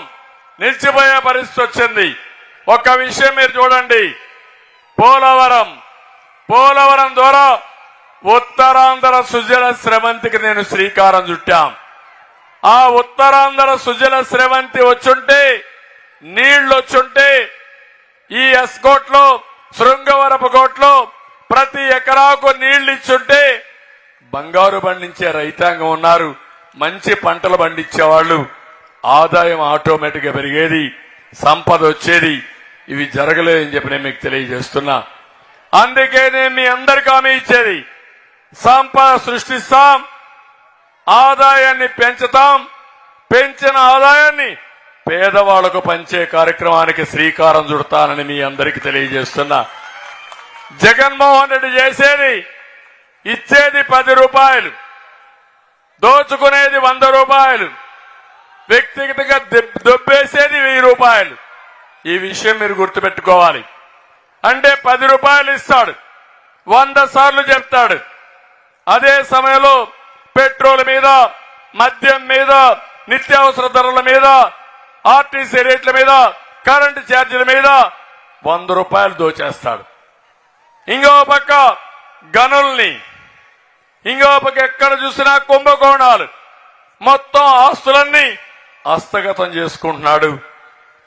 నిలిచిపోయే పరిస్థితి వచ్చింది. ఒక్క విషయం మీరు చూడండి, పోలవరం ద్వారా ఉత్తరాంధ్ర సుజల స్రవంతికి నేను శ్రీకారం చుట్టాం. ఆ ఉత్తరాంధ్ర సుజల స్రవంతి వచ్చుంటే, నీళ్లు వచ్చుంటే, ఈ ఎస్కోట్లో శృంగవరపు కోట్లో ప్రతి ఎకరాకు నీళ్లు ఇచ్చుంటే బంగారు పండించే రైతాంగం ఉన్నారు, మంచి పంటలు పండించేవాళ్లు, ఆదాయం ఆటోమేటిక్ గా పెరిగేది, సంపద వచ్చేది. ఇవి జరగలేదని చెప్పి నేను మీకు తెలియజేస్తున్నా. అందుకే నేను మీ అందరికీ హామీ ఇచ్చేది, సంపద సృష్టిస్తాం, ఆదాయాన్ని పెంచుతాం, పెంచిన ఆదాయాన్ని పేదవాళ్లకు పంచే కార్యక్రమానికి శ్రీకారం చుడతానని మీ అందరికీ తెలియజేస్తున్నా. జగన్మోహన్ రెడ్డి చేసేది, ఇచ్చేది 10 రూపాయలు, దోచుకునేది 100 రూపాయలు, వ్యక్తిగతంగా దొబ్బేసేది 1000 రూపాయలు. ఈ విషయం మీరు గుర్తుపెట్టుకోవాలి. అంటే 10 రూపాయలు ఇస్తాడు, 100 సార్లు చెప్తాడు. అదే సమయంలో పెట్రోల్ మీద, మద్యం మీద, నిత్యావసర ధరల మీద, ఆర్టీసీ రేట్ల మీద, కరెంటు ఛార్జీల మీద 100 రూపాయలు దోచేస్తాడు. ఇంకో పక్క గనుల్ని, ఇంకో పక్క ఎక్కడ చూసినా కుంభకోణాలు, మొత్తం ఆస్తులన్నీ హస్తగతం చేసుకుంటున్నాడు.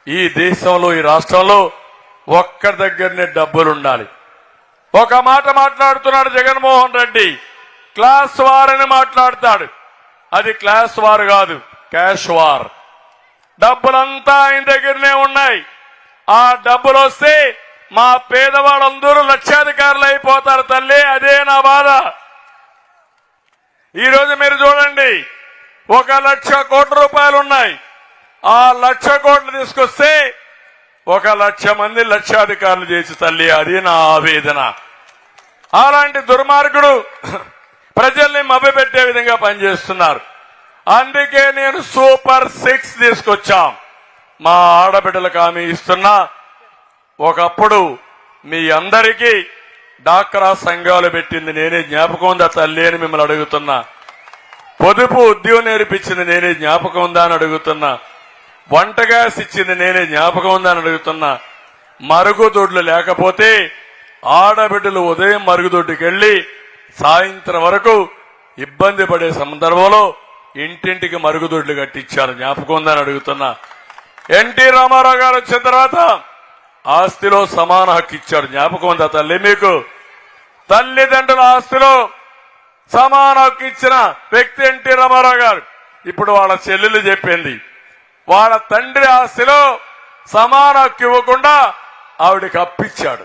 ఈ దేశంలో, ఈ రాష్ట్రంలో ఒక్కరి దగ్గరనే డబ్బులుండాలి. ఒక మాట మాట్లాడుతున్నాడు జగన్మోహన్ రెడ్డి, క్లాస్ వార్ అని మాట్లాడతాడు. అది క్లాస్ వార్ కాదు, క్యాష్ వార్. డబ్బులంతా ఆయన దగ్గరనే ఉన్నాయి. ఆ డబ్బులు వస్తే మా పేదవాళ్ళందరూ లక్షాధికారులు అయిపోతారు తల్లి. అదే నా బాధ. ఈరోజు మీరు చూడండి, 1,00,000 కోట్ల రూపాయలు ఉన్నాయి. ఆ 1,00,000 కోట్లు తీసుకొస్తే 1,00,000 మంది లక్షాధికారులు చేసి తల్లి. అది నా ఆవేదన. అలాంటి దుర్మార్గుడు ప్రజల్ని మభ్యపెట్టే విధంగా పనిచేస్తున్నారు. అందుకే నేను సూపర్ 6 తీసుకొచ్చాం. మా ఆడబిడ్డలకు హామీ ఇస్తున్నా. ఒకప్పుడు మీ అందరికీ డాక్రా సంఘాలు పెట్టింది నేనే, జ్ఞాపకం ఉందా తల్లి అని మిమ్మల్ని అడుగుతున్నా. పొదుపు ఉద్యోగం నేర్పించింది నేనే, జ్ఞాపకం ఉందా అని అడుగుతున్నా. వంట గ్యాస్ ఇచ్చింది నేనే, జ్ఞాపకం ఉందా అని అడుగుతున్నా. మరుగుదొడ్లు లేకపోతే ఆడబిడ్డలు ఉదయం మరుగుదొడ్డుకి వెళ్లి సాయంత్రం వరకు ఇబ్బంది పడే సందర్భంలో ఇంటింటికి మరుగుదొడ్లు కట్టించారు, జ్ఞాపకం ఉందని అడుగుతున్నా. ఎన్టీ రామారావు గారు వచ్చిన తర్వాత ఆస్తిలో సమాన హక్కు ఇచ్చాడు, జ్ఞాపకం ఉందా తల్లి మీకు? తల్లిదండ్రుల ఆస్తిలో సమాన హక్కు ఇచ్చిన వ్యక్తి ఎన్టీ రామారావు గారు. ఇప్పుడు వాళ్ళ చెల్లెలు చెప్పింది, వాళ్ళ తండ్రి ఆస్తిలో సమాన హక్కు ఇవ్వకుండా ఆవిడికి అప్పిచ్చాడు.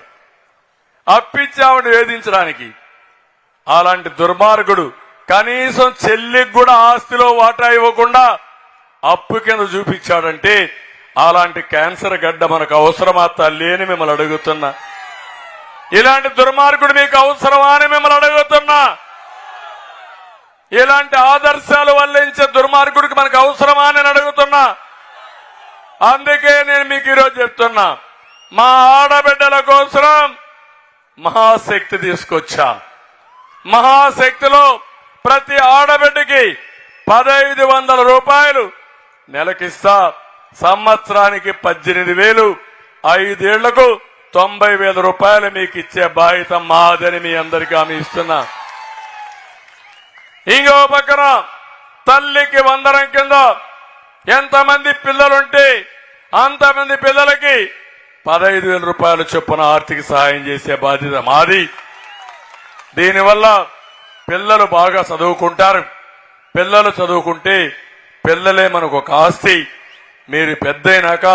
అప్పిచ్చి ఆవిడ వేధించడానికి. అలాంటి దుర్మార్గుడు కనీసం చెల్లికి కూడా ఆస్తిలో వాటా ఇవ్వకుండా అప్పు కింద చూపించాడంటే అలాంటి క్యాన్సర్ గడ్డ మనకు అవసరమా తల్లి అని మిమ్మల్ని అడుగుతున్నా. ఇలాంటి దుర్మార్గుడు మీకు అవసరమా అని మిమ్మల్ని అడుగుతున్నా. ఇలాంటి ఆదర్శాలు వల్లించే దుర్మార్గుడికి మనకు అవసరమా అని అడుగుతున్నా. అందుకే నేను మీకు ఈరోజు చెప్తున్నా, మా ఆడబిడ్డల కోసం మహాశక్తి తీసుకొచ్చాను. మహాశక్తిలో ప్రతి ఆడబిడ్డకి 1500 రూపాయలు నెలకిస్తా. సంవత్సరానికి 18,000, 5 ఏళ్లకు 90,000 రూపాయలు మీకు ఇచ్చే బాధ్యత మాదని మీ అందరికీ హామీ ఇస్తున్నా. ఇంకో పక్కన తల్లికి వందనం కింద ఎంతమంది పిల్లలుంటే అంతమంది పిల్లలకి 15,000 రూపాయలు చొప్పున ఆర్థిక సహాయం చేసే బాధ్యత మాది. దీనివల్ల పిల్లలు బాగా చదువుకుంటారు. పిల్లలు చదువుకుంటే పిల్లలే మనకు ఒక ఆస్తి. మీరు పెద్దయినాక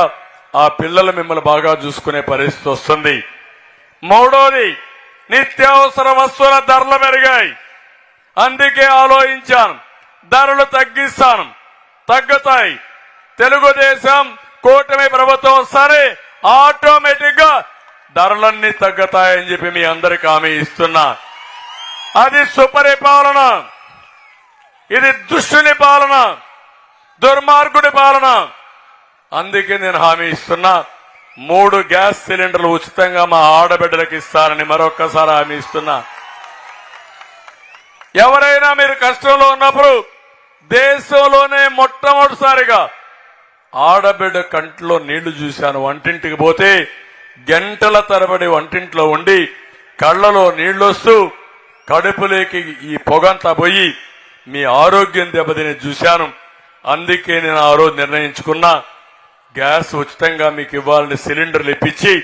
ఆ పిల్లలు మిమ్మల్ని బాగా చూసుకునే పరిస్థితి వస్తుంది. మూడోది, నిత్యావసర వస్తువుల ధరలు పెరిగాయి. అందుకే ఆలోచించాను, ధరలు తగ్గిస్తాను. తగ్గుతాయి. తెలుగుదేశం కూటమి ప్రభుత్వం వస్తారే ఆటోమేటిక్ గా ధరలన్నీ తగ్గుతాయని చెప్పి మీ అందరికీ హామీ ఇస్తున్నా. అది సుపరిపాలన. ఇది దుష్టుని పాలన, దుర్మార్గుడి పాలన. అందుకే నేను హామీ ఇస్తున్నా, 3 గ్యాస్ సిలిండర్లు ఉచితంగా మా ఆడబిడ్డలకు ఇస్తానని మరొక్కసారి హామీ ఇస్తున్నా. ఎవరైనా మీరు కష్టంలో ఉన్నప్పుడు దేశంలోనే మొట్టమొదటిసారిగా ఆడబిడ్డ కంట్లో నీళ్లు చూశాను. వంటింటికి పోతే గంటల తరబడి వంటింట్లో ఉండి కళ్లలో నీళ్లొస్తూ కడుపులోకి ఈ పొగంతా పోయి మీ ఆరోగ్యం దెబ్బతిని చూశాను. అందుకే నేను ఆ రోజు నిర్ణయించుకున్నా, గ్యాస్ ఉచితంగా మీకు ఇవ్వాలని సిలిండర్లు ఇప్పించి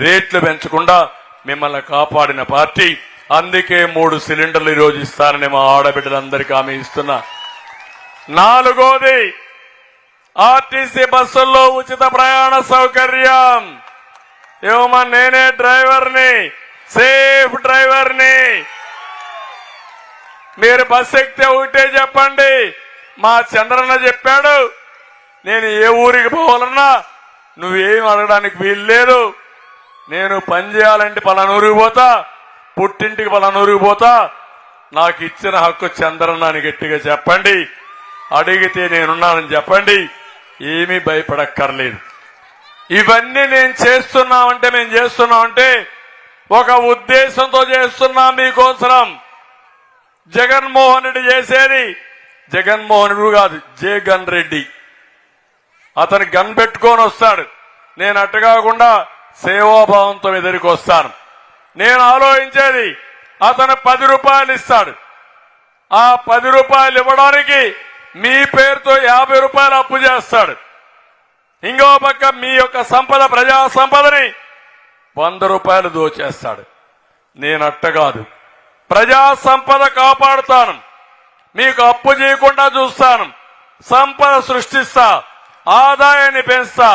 రేట్లు పెంచకుండా మిమ్మల్ని కాపాడిన పార్టీ. అందుకే 3 సిలిండర్లు ఈరోజు ఇస్తానని మా ఆడబిడ్డలందరికీ హామీ ఇస్తున్నా. 4వది, ఆర్టీసీ బస్సుల్లో ఉచిత ప్రయాణ సౌకర్యం. ఏమో నేనే డ్రైవర్ని, సేఫ్ డ్రైవర్ని. మీరు బస్సు ఎక్కితే ఒకటే చెప్పండి, మా చంద్రన్న చెప్పాడు, నేను ఏ ఊరికి పోవాలన్నా నువ్వేం అడగడానికి వీలు లేదు. నేను పని చేయాలంటే పలానూరికి పోతా, పుట్టింటికి పలానూరికి పోతా. నాకు ఇచ్చిన హక్కు చంద్రన్న అని గట్టిగా చెప్పండి. అడిగితే నేనున్నానని చెప్పండి. ఏమీ భయపడక్కర్లేదు. ఇవన్నీ నేను చేస్తున్నామంటే మేము చేస్తున్నామంటే ఒక ఉద్దేశంతో చేస్తున్నా. మీకోసరం జగన్మోహన్ రెడ్డి చేసేది, జగన్మోహన్ రెడ్డి కాదు, జగన్ రెడ్డి. అతను గన్ పెట్టుకొని వస్తాడు. నేను అట్టు కాకుండా సేవాభావంతో ఎదురికి వస్తాను. నేను ఆలోచించేది, అతను 10 రూపాయలు ఇస్తాడు. ఆ 10 రూపాయలు ఇవ్వడానికి మీ పేరుతో 50 రూపాయలు అప్పు చేస్తాడు. ఇంకో పక్క మీ యొక్క సంపద, ప్రజా సంపదని 100 రూపాయలు దోచేస్తాడు. నేనట్ట కాదు, ప్రజా సంపద కాపాడుతాను. మీకు అప్పు చేయకుండా చూస్తాను. సంపద సృష్టిస్తా, ఆదాయాన్ని పెంచుతా,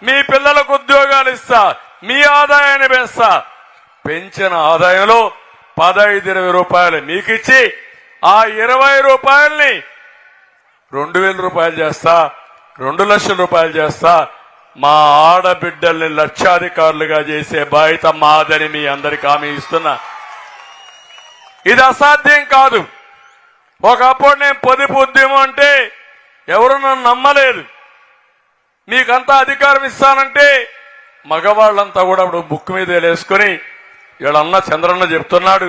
మీ పిల్లలకు ఉద్యోగాలు ఇస్తా, మీ ఆదాయాన్ని పెంచుతా. పెంచిన ఆదాయంలో 15-20 రూపాయలు మీకిచ్చి ఆ 20 రూపాయల్ని 2,000 రూపాయలు చేస్తా, 2 లక్షల రూపాయలు చేస్తా. మా ఆడబిడ్డల్ని లక్షాధికారులుగా చేసే బాధ్యత మాదని మీ అందరికీ హామీ ఇస్తున్నా. ఇది అసాధ్యం కాదు. ఒకప్పుడు నేను పొదుపు ఉద్యమం అంటే ఎవరు నన్ను నమ్మలేదు. మీకంతా అధికారం ఇస్తానంటే మగవాళ్ళంతా కూడా ఇప్పుడు బుక్ మీద వేసుకుని వీళ్ళన్న చంద్రన్న చెప్తున్నాడు,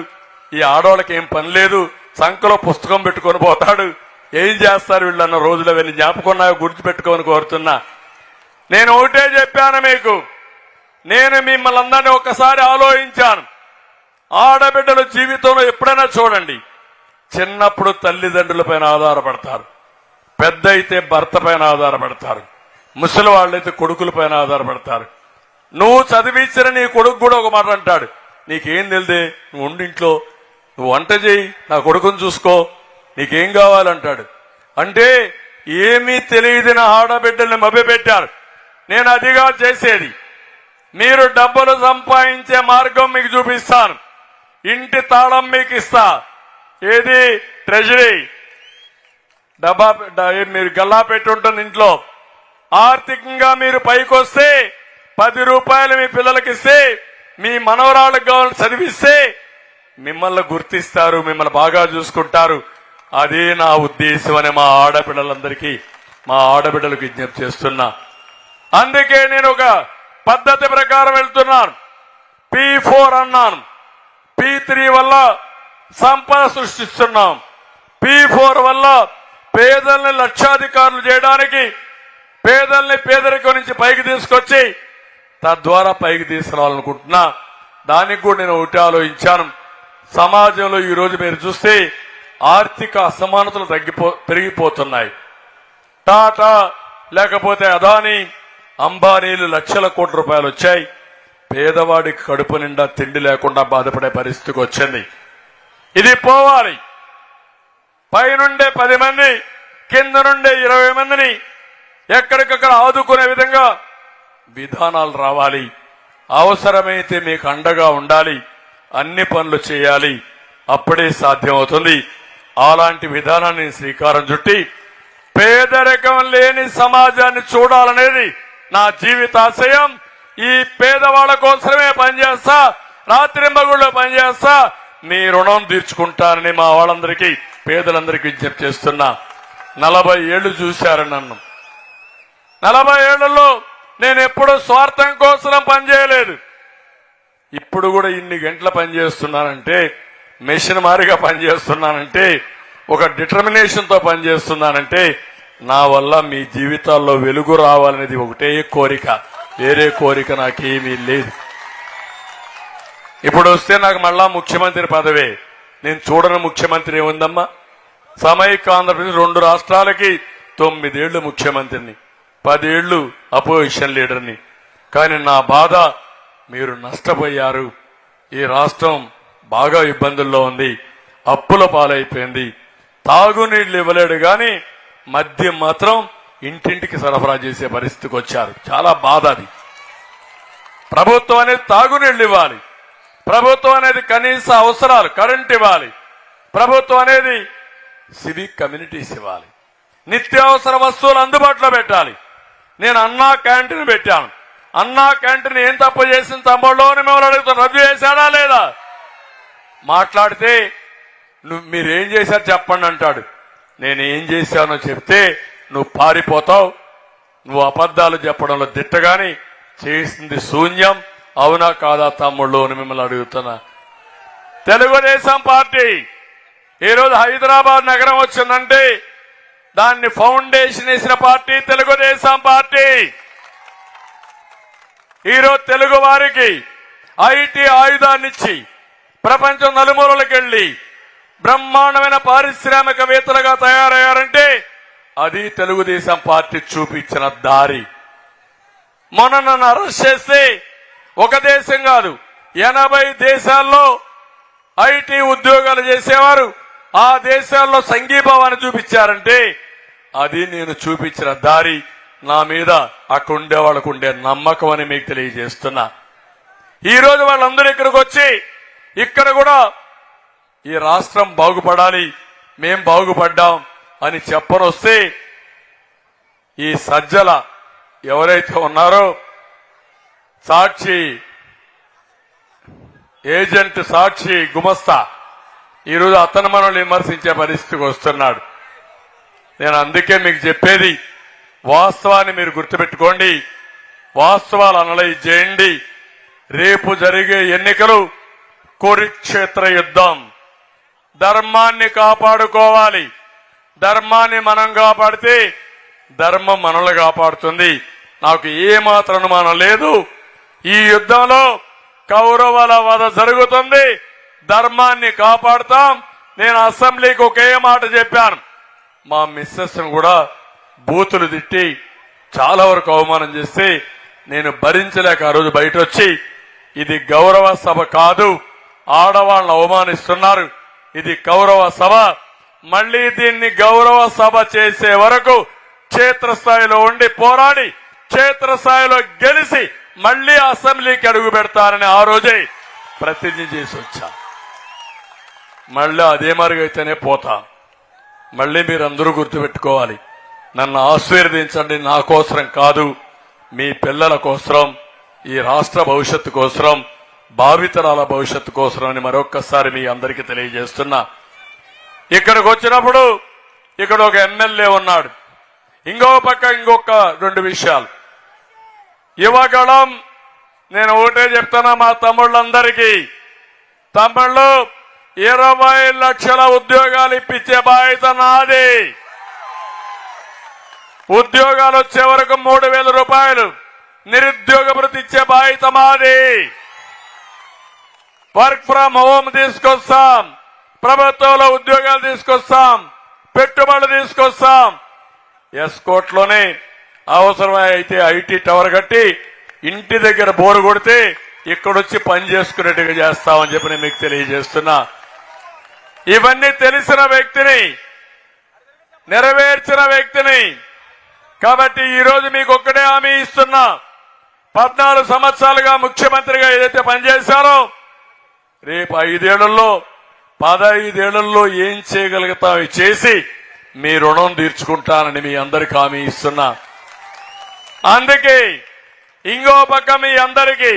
ఈ ఆడవాళ్ళకి ఏం పని లేదు, సంఖలో పుస్తకం పెట్టుకొని పోతాడు, ఏం చేస్తారు వీళ్ళన్న రోజులు వెళ్ళి జ్ఞాపకం గుర్తుపెట్టుకోమని కోరుతున్నా. నేను ఒకటే చెప్పాను మీకు, నేను మిమ్మల్ని అందరినీ ఒక్కసారి ఆలోచించాను. ఆడబిడ్డల జీవితంలో ఎప్పుడైనా చూడండి, చిన్నప్పుడు తల్లిదండ్రుల పైన ఆధారపడతారు, పెద్ద అయితే భర్త పైన ఆధారపడతారు, ముసలి వాళ్ళైతే కొడుకుల పైన ఆధారపడతారు. నువ్వు చదివించిన నీ కొడుకు కూడా ఒక మాట అంటాడు, నీకేం తెలిదే, నువ్వు ఉండింట్లో నువ్వు వంట చేయి, నా కొడుకుని చూసుకో, నీకేం కావాలంటాడు. అంటే ఏమీ తెలియదు నా ఆడబిడ్డల్ని మభ్యపెట్టారు. నేను అదిగా చేసేది, మీరు డబ్బులు సంపాదించే మార్గం మీకు చూపిస్తాను. ఇంటి తాళం మీకు ఇస్తా. ఏది? ట్రెజరీ డబ్బా మీరు గల్లా పెట్టి ఉంటుంది ఇంట్లో. ఆర్థికంగా మీరు పైకి వస్తే 10 రూపాయలు మీ పిల్లలకి ఇస్తే, మీ మనవరాళ్ళకి కావాలని చదివిస్తే మిమ్మల్ని గుర్తిస్తారు, మిమ్మల్ని బాగా చూసుకుంటారు. అదే నా ఉద్దేశం అని మా ఆడపిల్లలందరికీ, మా ఆడబిడ్డలకు విజ్ఞప్తి చేస్తున్నా. అందుకే నేను ఒక పద్ధతి ప్రకారం వెళ్తున్నాను. P4 అన్నాను, P3 వల్ల సంపద సృష్టిస్తున్నాం. P4 వల్ల పేదల్ని లక్షాధికారులు చేయడానికి, పేదల్ని పేదరికం నుంచి పైకి తీసుకొచ్చి తద్వారా పైకి తీసుకురావాలనుకుంటున్నా. దానికి కూడా నేను ఒకటి ఆలోచించాను. సమాజంలో ఈ రోజు మీరు చూస్తే ఆర్థిక అసమానతలు పెరిగిపోతున్నాయి. టాటా లేకపోతే అదానీ, అంబానీలు లక్షల కోట్ల రూపాయలు వచ్చాయి. పేదవాడికి కడుపు నిండా తిండి లేకుండా బాధపడే పరిస్థితికి వచ్చింది. ఇది పోవాలి. పైనుండే 10 మంది, కింద నుండే 20 మందిని ఎక్కడికక్కడ ఆదుకునే విధంగా విధానాలు రావాలి. అవసరమైతే మీకు అండగా ఉండాలి. అన్ని పనులు చేయాలి. అప్పుడే సాధ్యమవుతుంది. అలాంటి విధానాన్ని శ్రీకారం చుట్టి పేదరికం లేని సమాజాన్ని చూడాలనేది నా జీవితాశయం. ఈ పేదవాళ్ల కోసమే పనిచేస్తా, రాత్రింబగుళ్ళో పనిచేస్తా, మీ రుణం తీర్చుకుంటానని మా వాళ్ళందరికీ, పేదలందరికీ విజ్ఞప్తి చేస్తున్నా. 40 ఏళ్లు చూశారు నన్ను. 40 ఏళ్లలో నేను ఎప్పుడూ స్వార్థం కోసం పనిచేయలేదు. ఇప్పుడు కూడా ఇన్ని గంటల పనిచేస్తున్నానంటే, మెషిన్ మారిగా పనిచేస్తున్నానంటే, ఒక డిటర్మినేషన్ తో పనిచేస్తున్నానంటే, నా వల్ల మీ జీవితాల్లో వెలుగు రావాలనేది ఒకటే కోరిక. వేరే కోరిక నాకేమీ లేదు. ఇప్పుడు వస్తే నాకు మళ్ళా ముఖ్యమంత్రి పదవే. నేను చూడని ముఖ్యమంత్రి ఏముందమ్మా? సమైక్య ఆంధ్రప్రదేశ్ 2 రాష్ట్రాలకి 9 ఏళ్లు ముఖ్యమంత్రిని, 10 ఏళ్లు అపోజిషన్ లీడర్ని. కానీ నా బాధ, మీరు నష్టపోయారు. ఈ రాష్ట్రం బాగా ఇబ్బందుల్లో ఉంది. అప్పుల పాలైపోయింది. తాగునీళ్లు ఇవ్వలేడు గాని మద్యం మాత్రం ఇంటింటికి సరఫరా చేసే పరిస్థితికి వచ్చారు. చాలా బాధ అది. ప్రభుత్వం అనేది తాగునీళ్లు ఇవ్వాలి. ప్రభుత్వం అనేది కనీస అవసరాలు, కరెంట్ ఇవ్వాలి. ప్రభుత్వం అనేది సివిక్ కమ్యూనిటీస్ ఇవ్వాలి. నిత్యావసర వస్తువులు అందుబాటులో పెట్టాలి. నేను అన్నా క్యాంటీన్ పెట్టాను. అన్నా క్యాంటీన్ ఏం తప్పు చేసిన తమ్ముళ్ళు అని మిమ్మల్ని అడుగుతాను. రద్దు చేశాడా లేదా? మాట్లాడితే మీరేం చేశారు చెప్పండి అంటాడు. నేనేం చేశానో చెప్తే నువ్వు పారిపోతావు. నువ్వు అబద్దాలు చెప్పడంలో దిట్టగాని చేసింది శూన్యం. అవునా కాదా తమ్ముళ్ళు అని మిమ్మల్ని అడుగుతున్నా. తెలుగుదేశం పార్టీ ఈరోజు హైదరాబాద్ నగరం వచ్చిందంటే దాన్ని ఫౌండేషన్ వేసిన పార్టీ తెలుగుదేశం పార్టీ. ఈరోజు తెలుగు వారికి ఐటీ ఆయుధాన్నిచ్చి ప్రపంచం నలుమూలకెళ్లి బ్రహ్మాండమైన పారిశ్రామికవేత్తలుగా తయారయ్యారంటే అది తెలుగుదేశం పార్టీ చూపించిన దారి. మొన్న నన్ను అరెస్ట్ చేస్తే ఒక దేశం కాదు 80 దేశాల్లో ఐటీ ఉద్యోగాలు చేసేవారు ఆ దేశాల్లో సంఘీభావాన్ని చూపించారంటే అది నేను చూపించిన దారి. నా మీద అక్కడ ఉండే వాళ్ళకు ఉండే నమ్మకం అని మీకు తెలియజేస్తున్నా. ఈ రోజు వాళ్ళందరూ ఇక్కడికి వచ్చి ఇక్కడ కూడా ఈ రాష్ట్రం బాగుపడాలి, మేం బాగుపడ్డాం అని చెప్పనొస్తే ఈ సజ్జల ఎవరైతే ఉన్నారో సాక్షి ఏజెంట్, సాక్షి గుమస్తా ఈరోజు అతను మనల్ని విమర్శించే పరిస్థితికి వస్తున్నాడు. నేను అందుకే మీకు చెప్పేది, వాస్తవాన్ని మీరు గుర్తుపెట్టుకోండి, వాస్తవాలు అనలైజ్ చేయండి. రేపు జరిగే ఎన్నికలు కురుక్షేత్ర యుద్ధం. ధర్మాన్ని కాపాడుకోవాలి. ధర్మాన్ని మనం కాపాడితే ధర్మం మనల్ని కాపాడుతుంది. నాకు ఏమాత్రం అనుమానం లేదు. ఈ యుద్ధంలో కౌరవుల వధ జరుగుతుంది. ధర్మాన్ని కాపాడుతాం. నేను అసెంబ్లీకి ఒకే మాట చెప్పాను. మా మిస్సెస్ కూడా బూతులు తిట్టి చాలా వరకు అవమానం చేస్తే నేను భరించలేక ఆ రోజు బయట వచ్చి, ఇది గౌరవ సభ కాదు, ఆడవాళ్ళని అవమానిస్తున్నారు, ఇది గౌరవ సభ, మళ్లీ దీన్ని గౌరవ సభ చేసే వరకు క్షేత్రస్థాయిలో ఉండి పోరాడి క్షేత్రస్థాయిలో గెలిచి మళ్లీ అసెంబ్లీకి అడుగు పెడతారని ఆ రోజే ప్రతిజ్ఞ చేసి వచ్చా. మళ్ళీ అదే మరుగైతేనే పోతా. మళ్లీ మీరందరూ గుర్తుపెట్టుకోవాలి, నన్ను ఆశీర్వదించండి. నా కోసరం కాదు, మీ పిల్లల కోసరం, ఈ రాష్ట్ర భవిష్యత్తు కోసరం, భావితరాల భవిష్యత్తు కోసరం అని మరొక్కసారి మీ అందరికీ తెలియజేస్తున్నా. ఇక్కడికి వచ్చినప్పుడు ఇక్కడ ఒక ఎమ్మెల్యే ఉన్నాడు. ఇంకో పక్క ఇంకొక 2 విషయాలు. యువగళం నేను ఒకటే చెప్తున్నా మా తమ్ముళ్ళందరికీ, తమిళ్లో 20 లక్షల ఉద్యోగాలు ఇప్పించే బాధ్యత నాది. ఉద్యోగాలు వచ్చే వరకు 3,000 రూపాయలు నిరుద్యోగ భృతి ఇచ్చే బాధ్యత మాది. వర్క్ ఫ్రం హోమ్ తీసుకొస్తాం, ప్రభుత్వంలో ఉద్యోగాలు తీసుకొస్తాం, పెట్టుబడులు తీసుకొస్తాం. ఎస్కోట్ లోనే అవసరమైతే ఐటీ టవర్ కట్టి ఇంటి దగ్గర బోరు కొడితే ఇక్కడొచ్చి పని చేసుకునేట్టుగా చేస్తామని చెప్పి నేను మీకు తెలియజేస్తున్నా. ఇవన్నీ తెలిసిన వ్యక్తిని, నెరవేర్చిన వ్యక్తిని. కాబట్టి ఈ రోజు మీకు ఒక్కడే హామీ ఇస్తున్నా, 14 సంవత్సరాలుగా ముఖ్యమంత్రిగా ఏదైతే పనిచేశారో రేపు 5 ఏళ్లలో 15 ఏళ్లలో ఏం చేయగలుగుతామో చేసి మీ రుణం తీర్చుకుంటానని మీ అందరికి హామీ ఇస్తున్నా. అందుకే ఇంకో పక్క మీ అందరికీ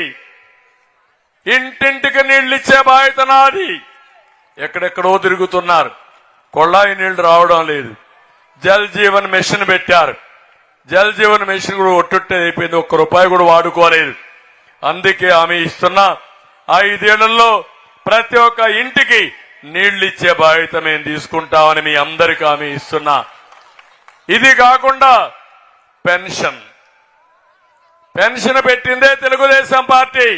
ఇంటింటికి నీళ్లు ఇచ్చే బాధ్యత నాది. ఎక్కడెక్కడో తిరుగుతున్నారు, కొళ్ళాయి నీళ్లు రావడం లేదు. జల్ జీవన్ మిషన్ పెట్టారు. జల్ జీవన్ మిషన్ కూడా ఒట్టుట్టే అయిపోయింది, ₹1 కూడా వాడుకోలేదు. అందుకే హామీ ఇస్తున్నా, 5 ఏళ్లలో ప్రతి ఒక్క ఇంటికి నీళ్లు ఇచ్చే బాధ్యత మేము తీసుకుంటామని మీ అందరికీ హామీ ఇస్తున్నా. ఇది కాకుండా పెన్షన్ పెట్టిందే తెలుగుదేశం పార్టీ,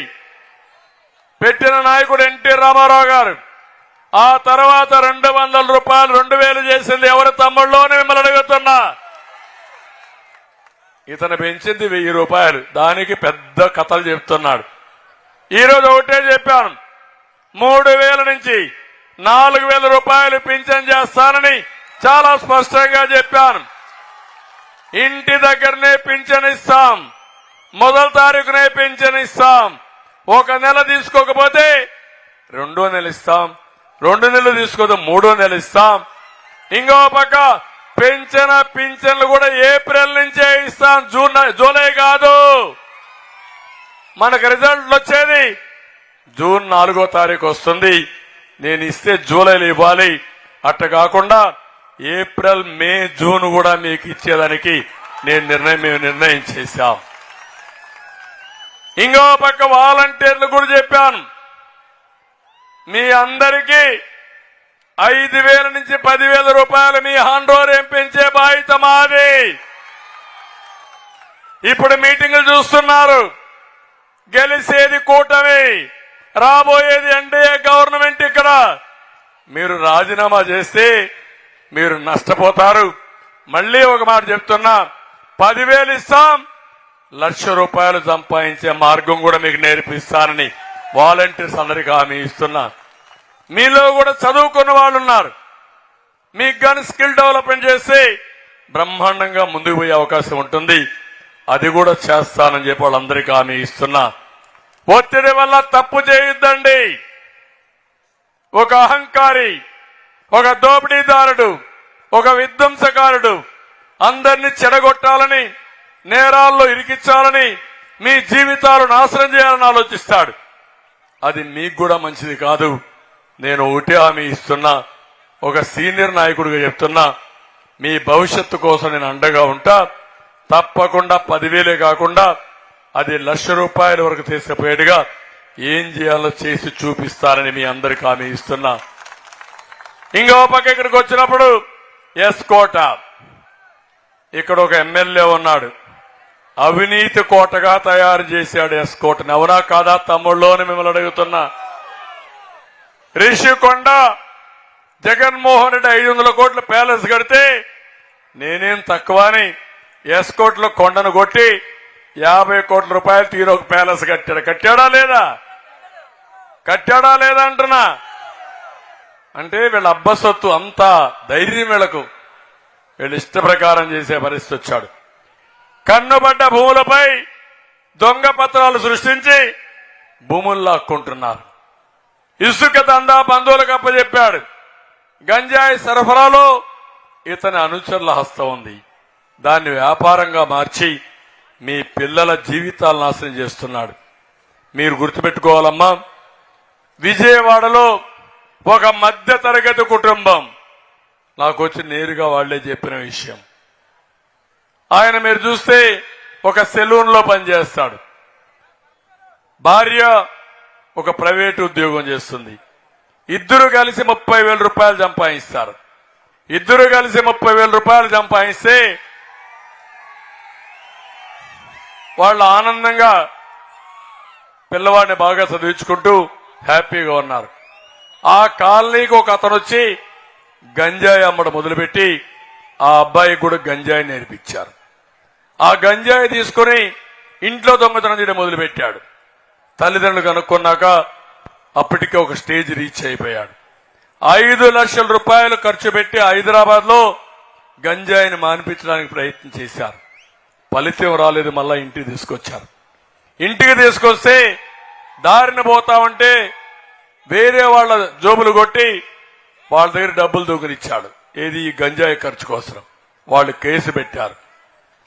పెట్టిన నాయకుడు ఎన్టీ రామారావు గారు. ఆ తర్వాత 200 రూపాయలు 2,000 చేసింది ఎవరు తమ్ముళ్ళోని మిమ్మల్ని అడుగుతున్నా. ఇతను పెంచింది 1,000 రూపాయలు, దానికి పెద్ద కథలు చెప్తున్నాడు. ఈరోజు ఒకటే చెప్పాను, 3,000 నుంచి 4,000 రూపాయలు పింఛన్ చేస్తానని చాలా స్పష్టంగా చెప్పాను. ఇంటి దగ్గరనే పింఛన్ ఇస్తాం, మొదటి తారీఖునే పింఛన్ ఇస్తాం. 1 నెల తీసుకోకపోతే 2వ నెల ఇస్తాం, 2 నెలలు తీసుకోకపోతే 3వ నెల ఇస్తాం. ఇంకో పక్క పింఛన్లు కూడా ఏప్రిల్ నుంచే ఇస్తాం, జూలై కాదు. మనకు రిజల్ట్ వచ్చేది జూన్ 4వ తారీఖు వస్తుంది. నేను ఇస్తే జూలైలో ఇవ్వాలి. అట్ట కాకుండా ఏప్రిల్, మే, జూన్ కూడా మీకు ఇచ్చేదానికి మేము నిర్ణయం చేశాం. ఇంకో పక్క వాలంటీర్లు కూడా చెప్పాను, మీ అందరికీ 5,000 నుంచి 10,000 రూపాయలు మీ హ్యాండ్ ఓవర్ పెంచే బాధ్యత మాది. ఇప్పుడు మీటింగులు చూస్తున్నారు, గెలిచేది కూటమి, రాబోయేది ఎన్డీఏ గవర్నమెంట్. ఇక్కడ మీరు రాజీనామా చేస్తే మీరు నష్టపోతారు. మళ్లీ ఒక మాట చెప్తున్నా, 10,000 ఇస్తాం, ₹1,00,000 సంపాదించే మార్గం కూడా మీకు నేర్పిస్తానని వాలంటీర్స్ అందరికీ హామీ ఇస్తున్నా. మీలో కూడా చదువుకున్న వాళ్ళు ఉన్నారు, మీకు కానీ స్కిల్ డెవలప్మెంట్ చేస్తే బ్రహ్మాండంగా ముందుకు పోయే అవకాశం ఉంటుంది. అది కూడా చేస్తానని చెప్పి వాళ్ళందరికీ హామీ ఇస్తున్నా. ఒత్తిడి వల్ల తప్పు చేయొద్దండి. ఒక అహంకారి, ఒక దోపిడీదారుడు, ఒక విధ్వంసకారుడు అందరినీ చెడగొట్టాలని, నేరాల్లో ఇరికించాలని, మీ జీవితాలు నాశనం చేయాలని ఆలోచిస్తాడు. అది మీకు కూడా మంచిది కాదు. నేను ఒకటే హామీ ఇస్తున్నా, ఒక సీనియర్ నాయకుడిగా చెప్తున్నా, మీ భవిష్యత్తు కోసం నేను అండగా ఉంటా. తప్పకుండా 10,000 కాకుండా అది ₹1,00,000 వరకు తీసుకుపోయేట్టుగా ఏం చేయాలో చేసి చూపిస్తారని మీ అందరికీ హామీ ఇస్తున్నా. ఇంకో పక్క ఇక్కడికి వచ్చినప్పుడు ఎస్కోట, ఇక్కడ ఒక ఎమ్మెల్యే ఉన్నాడు, అవినీతి కోటగా తయారు చేశాడు ఎస్కోటని. అవునా కాదా తమ్ముళ్ళోని మిమ్మల్ని అడుగుతున్నా. రిషికొండ జగన్మోహన్ రెడ్డి 500 కోట్ల ప్యాలెస్ కడితే నేనేం తక్కువ అని ఎస్కోట్లో కొండను కొట్టి 50 కోట్ల రూపాయలు తీరు ఒక ప్యాలెస్ కట్టాడు. కట్టాడా లేదా అంటున్నా. అంటే వీళ్ళ అబ్బసొత్తు అంత ధైర్యం వీళ్లకు, వీళ్ళు ఇష్ట ప్రకారం చేసే పరిస్థితి వచ్చాడు. కన్నుబడ్డ భూములపై దొంగ పత్రాలు సృష్టించి భూములు లాక్కుంటున్నారు. ఇసుక దందా బంధువులకు అప్పచెప్పాడు. గంజాయి సరఫరాలో ఇతని అనుచరుల హస్తం ఉంది. దాన్ని వ్యాపారంగా మార్చి మీ పిల్లల జీవితాలు నాశనం చేస్తున్నాడు. మీరు గుర్తుపెట్టుకోవాలమ్మా, విజయవాడలో ఒక మధ్య తరగతి కుటుంబం నాకు వచ్చి నేరుగా వాళ్లే చెప్పిన విషయం. ఆయన మీరు చూస్తే ఒక సెలూన్ లో పనిచేస్తాడు, భార్య ఒక ప్రైవేటు ఉద్యోగం చేస్తుంది. ఇద్దరు కలిసి 30,000 రూపాయలు సంపాదిస్తారు. ఇద్దరు కలిసి 30,000 రూపాయలు సంపాదిస్తే వాళ్ళు ఆనందంగా పిల్లవాడిని బాగా చదివించుకుంటూ హ్యాపీగా ఉన్నారు. ఆ కాలనీకి ఒక అతను వచ్చి గంజాయి అమ్మడం మొదలుపెట్టి ఆ అబ్బాయికి కూడా గంజాయి నేర్పించారు. ఆ గంజాయి తీసుకుని ఇంట్లో దొంగతనం చేయడం మొదలుపెట్టాడు. తల్లిదండ్రులు కనుక్కున్నాక అప్పటికే ఒక స్టేజ్ రీచ్ అయిపోయాడు. 5 లక్షల రూపాయలు ఖర్చు పెట్టి హైదరాబాద్ లో గంజాయిని మాన్పించడానికి ప్రయత్నం చేశారు. ఫలితం రాలేదు. మళ్ళా ఇంటికి తీసుకొచ్చారు. ఇంటికి తీసుకొస్తే దారిన పోతామంటే వేరే వాళ్ళ జోబులు కొట్టి వాళ్ళ దగ్గర డబ్బులు దొంగిలిచ్చాడు. ఏది ఈ గంజాయి ఖర్చు కోసం. వాళ్ళు కేసు పెట్టారు.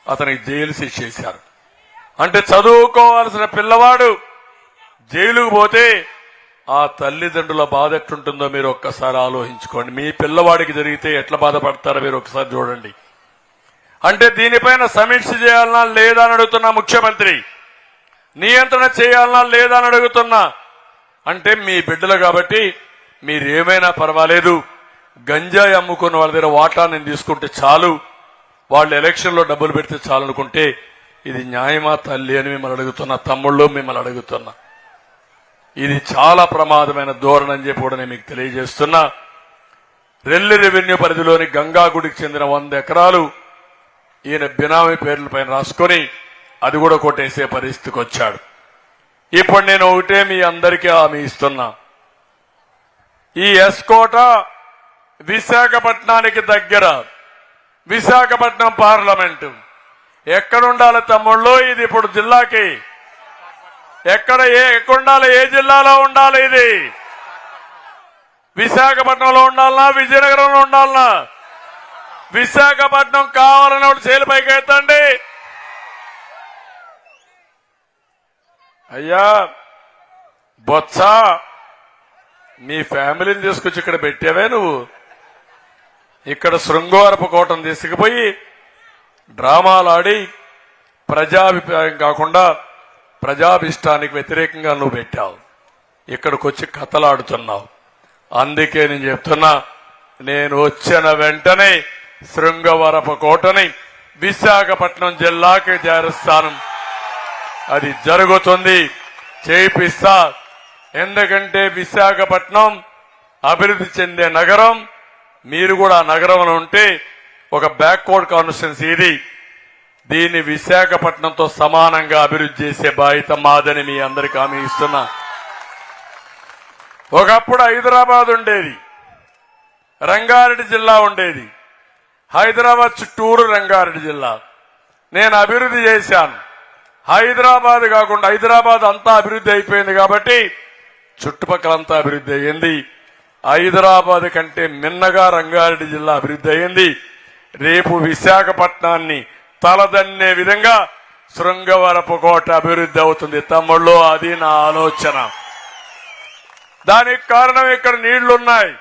అతనికి జైలు శిక్ష చేశారు. అంటే చదువుకోవాల్సిన పిల్లవాడు జైలుకు పోతే ఆ తల్లిదండ్రుల బాధ ఎట్లుంటుందో మీరు ఒక్కసారి ఆలోచించుకోండి. మీ పిల్లవాడికి జరిగితే ఎట్లా బాధపడతారో మీరు ఒకసారి చూడండి. అంటే దీనిపైన సమీక్ష చేయాలన్నా లేదా అని అడుగుతున్నా ముఖ్యమంత్రి. నియంత్రణ చేయాలన్నా లేదా అని అడుగుతున్నా. అంటే మీ బిడ్డలు కాబట్టి మీరేమైనా పర్వాలేదు, గంజాయి అమ్ముకున్న వాళ్ళ దగ్గర వాటా నేను తీసుకుంటే చాలు, వాళ్ళు ఎలక్షన్ లో డబ్బులు పెడితే చాలు అనుకుంటే ఇది న్యాయమా తల్లి అని మిమ్మల్ని అడుగుతున్నా. తమ్ముళ్ళు మిమ్మల్ని అడుగుతున్నా. ఇది చాలా ప్రమాదమైన ధోరణి అని చెప్పి కూడా నేను మీకు తెలియజేస్తున్నా. రెల్లి రెవెన్యూ పరిధిలోని గంగాగుడికి చెందిన 100 ఎకరాలు ఈయన బినామీ పేర్ల పైన రాసుకొని అది కూడా కొట్టేసే పరిస్థితికి వచ్చాడు. ఇప్పుడు నేను ఒకటే మీ అందరికీ హామీ ఇస్తున్నా. ఈ ఎస్కోట విశాఖపట్నానికి దగ్గర, విశాఖపట్నం పార్లమెంటు ఎక్కడుండాలి తమ్ముళ్ళు? ఇది ఇప్పుడు జిల్లాకి ఎక్కడుండాలి? ఏ జిల్లాలో ఉండాలి? ఇది విశాఖపట్నంలో ఉండాలనా విజయనగరంలో ఉండాలనా? విశాఖపట్నం కావాలని ఒకటి చేలు పైకి ఎత్తండి. అయ్యా బొత్స, మీ ఫ్యామిలీని తీసుకొచ్చి ఇక్కడ పెట్టావే నువ్వు. ఇక్కడ శృంగవరపు కోటను తీసుకుపోయి డ్రామాలు ఆడి ప్రజాభిప్రాయం కాకుండా ప్రజాభిష్టానికి వ్యతిరేకంగా నువ్వు పెట్టావు. ఇక్కడికి వచ్చి కథలాడుతున్నావు. అందుకే నేను చెప్తున్నా, నేను వచ్చిన వెంటనే శృంగవరపు కోటని విశాఖపట్నం జిల్లాకి చేరుస్తాను. అది జరుగుతుంది, చేయిస్తా. ఎందుకంటే విశాఖపట్నం అభివృద్ధి చెందే నగరం. మీరు కూడా ఆ నగరంలో ఉంటే ఒక బ్యాక్వర్డ్ కాన్స్టిట్యున్సీ ఇది. దీన్ని విశాఖపట్నంతో సమానంగా అభివృద్ధి చేసే బాధ్యత మాదని మీ అందరికీ హామీ ఇస్తున్నా. ఒకప్పుడు హైదరాబాద్ ఉండేది, రంగారెడ్డి జిల్లా ఉండేది. హైదరాబాద్ చుట్టూరు రంగారెడ్డి జిల్లా. నేను అభివృద్ధి చేశాను. హైదరాబాద్ కాకుండా హైదరాబాద్ అంతా అభివృద్ధి అయిపోయింది కాబట్టి చుట్టుపక్కలంతా అభివృద్ధి అయ్యింది. హైదరాబాద్ కంటే మిన్నగా రంగారెడ్డి జిల్లా అభివృద్ధి అయ్యింది. రేపు విశాఖపట్నాన్ని తలదన్నే విధంగా శృంగవరపు కోట అభివృద్ధి అవుతుంది తమ్ముళ్ళు. అది నా ఆలోచన. దానికి కారణం ఇక్కడ నీళ్లున్నాయి,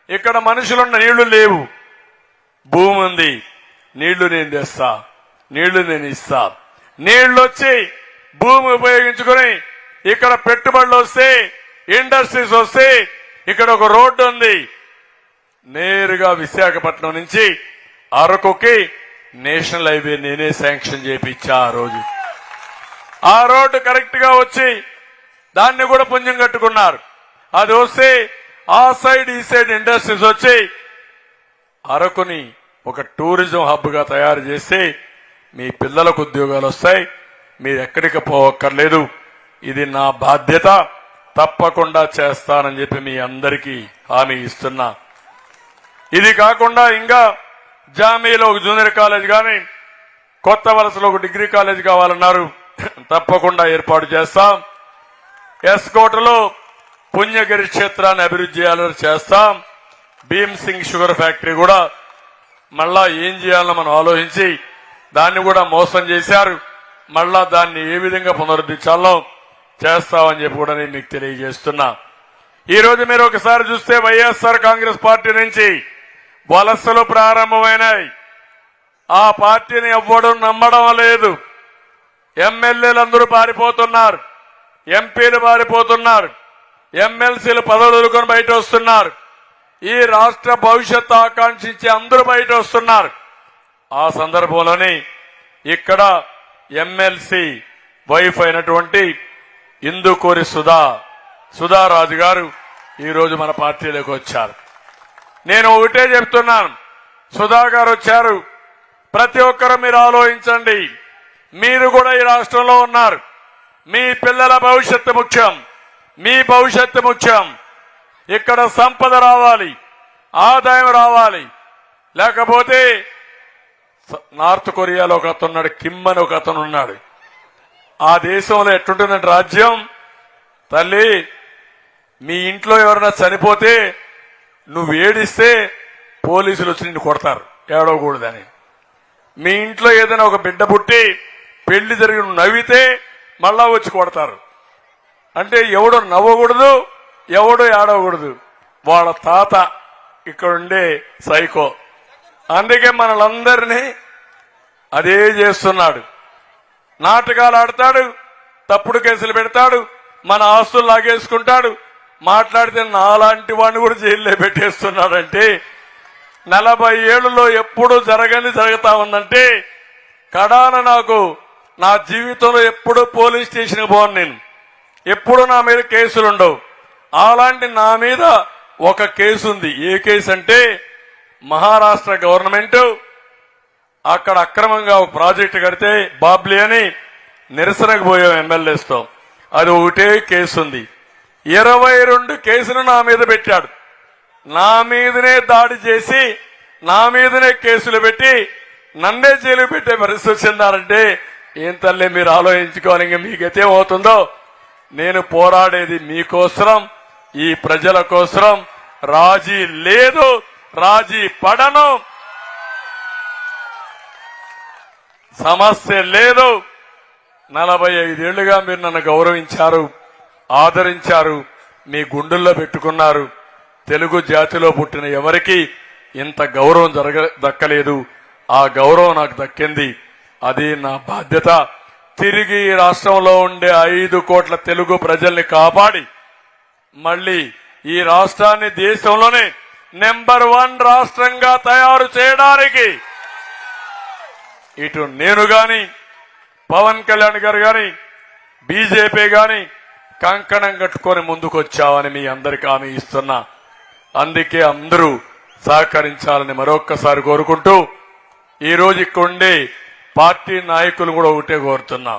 ఇక్కడ మనుషులున్న నీళ్లు లేవు. భూమి ఉంది, నీళ్లు నేను తెస్తా, నీళ్లు నేను ఇస్తా. నీళ్లు వచ్చి భూమి ఉపయోగించుకుని ఇక్కడ పెట్టుబడులు వస్తే, ఇండస్ట్రీస్ వస్తే, ఇక్కడ ఒక రోడ్డు ఉంది. నేరుగా విశాఖపట్నం నుంచి అరకుకి నేషనల్ హైవే నేనే శాంక్షన్ చేయించా. ఆ రోడ్డు కరెక్ట్ గా వచ్చి దాన్ని కూడా పుణ్యం కట్టుకున్నారు. అది వస్తే ఆ సైడ్ ఈ సైడ్ ఇండస్ట్రీస్ వచ్చి అరకుని ఒక టూరిజం హబ్ గా తయారు చేసి మీ పిల్లలకు ఉద్యోగాలు వస్తాయి. మీరు ఎక్కడికి పోవక్కర్లేదు. ఇది నా బాధ్యత, తప్పకుండా చేస్తానని చెప్పి మీ అందరికీ హామీ ఇస్తున్నా. ఇది కాకుండా ఇంకా జామీలో ఒక జూనియర్ కాలేజ్ కానీ, కొత్త వలసలో ఒక డిగ్రీ కాలేజ్ కావాలన్నారు. తప్పకుండా ఏర్పాటు చేస్తాం. ఎస్కోటలో పుణ్యగిరి క్షేత్రాన్ని అభివృద్ధి చేయాలని చేస్తాం. భీమ్ సింగ్ షుగర్ ఫ్యాక్టరీ కూడా మళ్ళా ఏం చేయాలని మనం ఆలోచించి దాన్ని కూడా మోసం చేశారు. మళ్ళా దాన్ని ఏ విధంగా పునరుద్ధరించాలో చేస్తామని చెప్పి కూడా నేను మీకు తెలియజేస్తున్నా. ఈ రోజు మీరు ఒకసారి చూస్తే వైఎస్ఆర్ కాంగ్రెస్ పార్టీ నుంచి వలసలు ప్రారంభమైనాయి. ఆ పార్టీని ఎవ్వడం నమ్మడం లేదు. ఎమ్మెల్యేలందరూ పారిపోతున్నారు, ఎంపీలు పారిపోతున్నారు. ఎమ్మెల్సీలు పదవులు వదులుకొని బయట వస్తున్నారు. ఈ రాష్ట్ర భవిష్యత్తు ఆకాంక్షించి అందరూ బయట వస్తున్నారు. ఆ సందర్భంలోనే ఇక్కడ ఎమ్మెల్సీ వైఫ్ అయినటువంటి ఇందుకూరి సుధారాజు గారు ఈరోజు మన పార్టీలోకి వచ్చారు. నేను ఒకటే చెప్తున్నాను, సుధా గారు వచ్చారు. ప్రతి ఒక్కరు మీరు ఆలోచించండి. మీరు కూడా ఈ రాష్ట్రంలో ఉన్నారు. మీ పిల్లల భవిష్యత్తు ముఖ్యం, మీ భవిష్యత్తు ముఖ్యం. ఇక్కడ సంపద రావాలి, ఆదాయం రావాలి. లేకపోతే నార్త్ కొరియాలో ఒక అతను ఉన్నాడు, కిమ్ అని ఒక అతను ఉన్నాడు. ఆ దేశంలో ఎట్టుంటుందంటే రాజ్యం, తల్లి మీ ఇంట్లో ఎవరైనా చనిపోతే నువ్వు ఏడిస్తే పోలీసులు వచ్చి నిన్ను కొడతారు, ఏడవకూడదని. మీ ఇంట్లో ఏదైనా ఒక బిడ్డ పుట్టి పెళ్లి జరిగి నువ్వు నవ్వితే మళ్ళా వచ్చి కొడతారు. అంటే ఎవడు నవ్వకూడదు, ఎవడు ఏడవకూడదు. వాళ్ళ తాత ఇక్కడుండే సైకో. అందుకే మనలందరినీ అదే చేస్తున్నాడు. నాటకాలు ఆడతాడు, తప్పుడు కేసులు పెడతాడు, మన ఆస్తులు లాగేసుకుంటాడు. మాట్లాడితే నాలాంటి వాడిని కూడా జైల్లో పెట్టేస్తున్నాడంటే 40 ఏళ్లలో ఎప్పుడు జరగని జరుగుతా ఉందంటే కడాన నాకు నా జీవితంలో ఎప్పుడు పోలీస్ స్టేషన్కి పోను. నేను ఎప్పుడు నా మీద కేసులుండవు. అలాంటి నా మీద ఒక కేసు ఉంది. ఏ కేసు అంటే మహారాష్ట్ర గవర్నమెంట్ అక్కడ అక్రమంగా ఒక ప్రాజెక్టు కడితే బాబ్లీ అని నిరసనకు పోయాం ఎమ్మెల్యేస్తో. అది ఒకటే కేసు ఉంది. 22 కేసులు నా మీద పెట్టాడు. నా మీదనే దాడి చేసి నా మీదనే కేసులు పెట్టి నన్నే జైలు పెట్టే పరిస్థితి వచ్చిందారంటే ఏం తల్లి మీరు ఆలోచించుకోవాలి. ఇంకా మీకైతే అవుతుందో. నేను పోరాడేది మీకోసం, ఈ ప్రజల కోసం. రాజీ లేదు, రాజీ పడను, సమస్య లేదు. 45 ఏళ్లుగా మీరు నన్ను గౌరవించారు, ఆదరించారు, మీ గుండెల్లో పెట్టుకున్నారు. తెలుగు జాతిలో పుట్టిన ఎవరికి ఇంత గౌరవం దక్కలేదు. ఆ గౌరవం నాకు దక్కింది. అది నా బాధ్యత. తిరిగి ఈ రాష్ట్రంలో ఉండే 5 కోట్ల తెలుగు ప్రజల్ని కాపాడి మళ్లీ ఈ రాష్ట్రాన్ని దేశంలోనే నెంబర్ 1 రాష్ట్రంగా తయారు చేయడానికి ఇటు నేను గాని, పవన్ కళ్యాణ్ గారు గాని, బీజేపీ గాని కంకణం కట్టుకొని ముందుకొచ్చామని మీ అందరికీ హామీ ఇస్తున్నా. అందుకే అందరూ సహకరించాలని మరొక్కసారి కోరుకుంటూ ఈ రోజు ఇక్కడుండే పార్టీ నాయకులు కూడా ఒకటే కోరుతున్నా.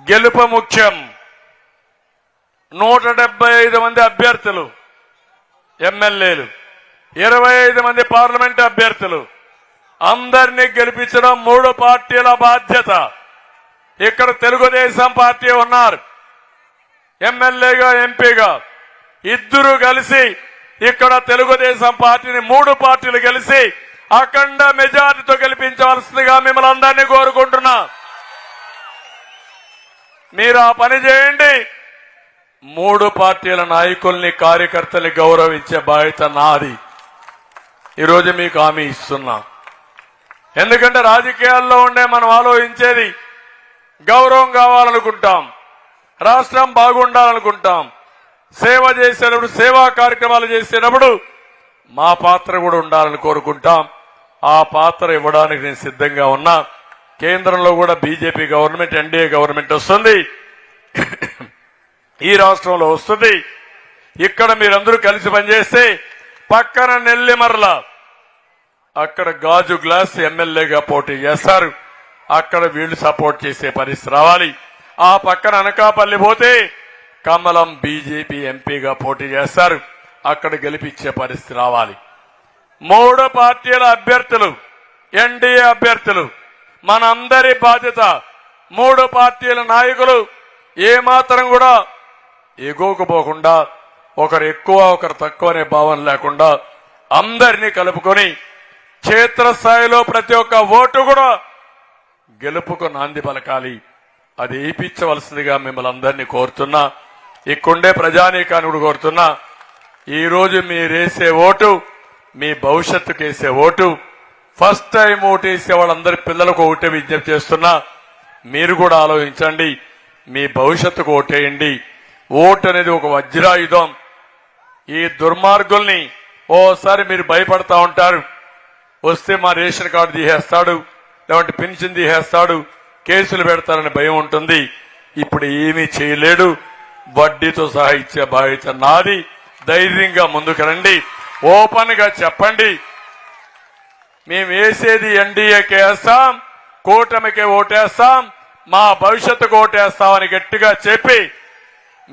గెలుపు ముఖ్యం. 175 మంది అభ్యర్థులు ఎమ్మెల్యేలు, 25 మంది పార్లమెంట్ అభ్యర్థులు, అందరినీ గెలిపించడం 3 పార్టీల బాధ్యత. ఇక్కడ తెలుగుదేశం పార్టీ ఉన్నారు, ఎమ్మెల్యేగా ఎంపీగా ఇద్దరు కలిసి ఇక్కడ తెలుగుదేశం పార్టీని 3 పార్టీలు కలిసి అఖండ మెజార్టీతో గెలిపించవలసిందిగా మిమ్మల్ని అందరినీ కోరుకుంటున్నా. మీరు ఆ పని చేయండి. 3 పార్టీల నాయకుల్ని, కార్యకర్తల్ని గౌరవించే బాధ్యత నాది. ఈరోజు మీకు హామీ ఇస్తున్నా. ఎందుకంటే రాజకీయాల్లో ఉండే మనం ఆలోచించేది గౌరవం కావాలనుకుంటాం, రాష్ట్రం బాగుండాలనుకుంటాం, సేవ చేసేటప్పుడు, సేవా కార్యక్రమాలు చేసేటప్పుడు మా పాత్ర కూడా ఉండాలని కోరుకుంటాం. ఆ పాత్ర ఇవ్వడానికి నేను సిద్ధంగా ఉన్నా. కేంద్రంలో కూడా బీజేపీ గవర్నమెంట్, ఎన్డీఏ గవర్నమెంట్ వస్తుంది, ఈ రాష్ట్రంలో వస్తుంది. ఇక్కడ మీరందరూ కలిసి పనిచేస్తే పక్కన నెల్లిమర్ల అక్కడ గాజు గ్లాస్ ఎమ్మెల్యేగా పోటీ చేస్తారు. అక్కడ వీళ్లు సపోర్ట్ చేసే పరిస్థితి రావాలి. ఆ పక్కన అనకాపల్లి పోతే కమలం బీజేపీ ఎంపీగా పోటీ చేస్తారు. అక్కడ గెలిపించే పరిస్థితి రావాలి. 3 పార్టీల అభ్యర్థులు, ఎన్డీఏ అభ్యర్థులు, మనందరి బాధ్యత. 3 పార్టీల నాయకులు ఏమాత్రం కూడా ఎగోకు పోకుండా, ఒకరు ఎక్కువ ఒకరు తక్కువ అనే భావన లేకుండా అందరినీ కలుపుకొని క్షేత్రస్థాయిలో ప్రతి ఒక్క ఓటు కూడా గెలుపుకు నాంది పలకాలి. అది ఏపించవలసిందిగా మిమ్మల్ని అందరినీ కోరుతున్నా. ఇక్కడుండే ప్రజానీకాన్ని కూడా కోరుతున్నా. ఈ రోజు మీరేసే ఓటు మీ భవిష్యత్తుకు వేసే ఓటు. ఫస్ట్ టైం ఓటేసే వాళ్ళందరి పిల్లలకు ఒకటే విజ్ఞప్తి చేస్తున్నా. మీరు కూడా ఆలోచించండి, మీ భవిష్యత్తుకు ఓటేయండి. ఓటు అనేది ఒక వజ్రాయుధం. ఈ దుర్మార్గుల్ని ఓసారి మీరు భయపడతా ఉంటారు. వస్తే మా రేషన్ కార్డు తీసేస్తాడు, లేదంటే పెన్షన్ తీసేస్తాడు, కేసులు పెడతారని భయం ఉంటుంది. ఇప్పుడు ఏమీ చేయలేడు. వడ్డీతో సహా ఇచ్చే బాధ్యత నాది. ధైర్యంగా ముందుకు రండి. ఓపెన్ గా చెప్పండి, మేము వేసేది ఎన్డీఏకే వేస్తాం, కూటమికే ఓటేస్తాం, మా భవిష్యత్తుకు ఓటేస్తామని గట్టిగా చెప్పి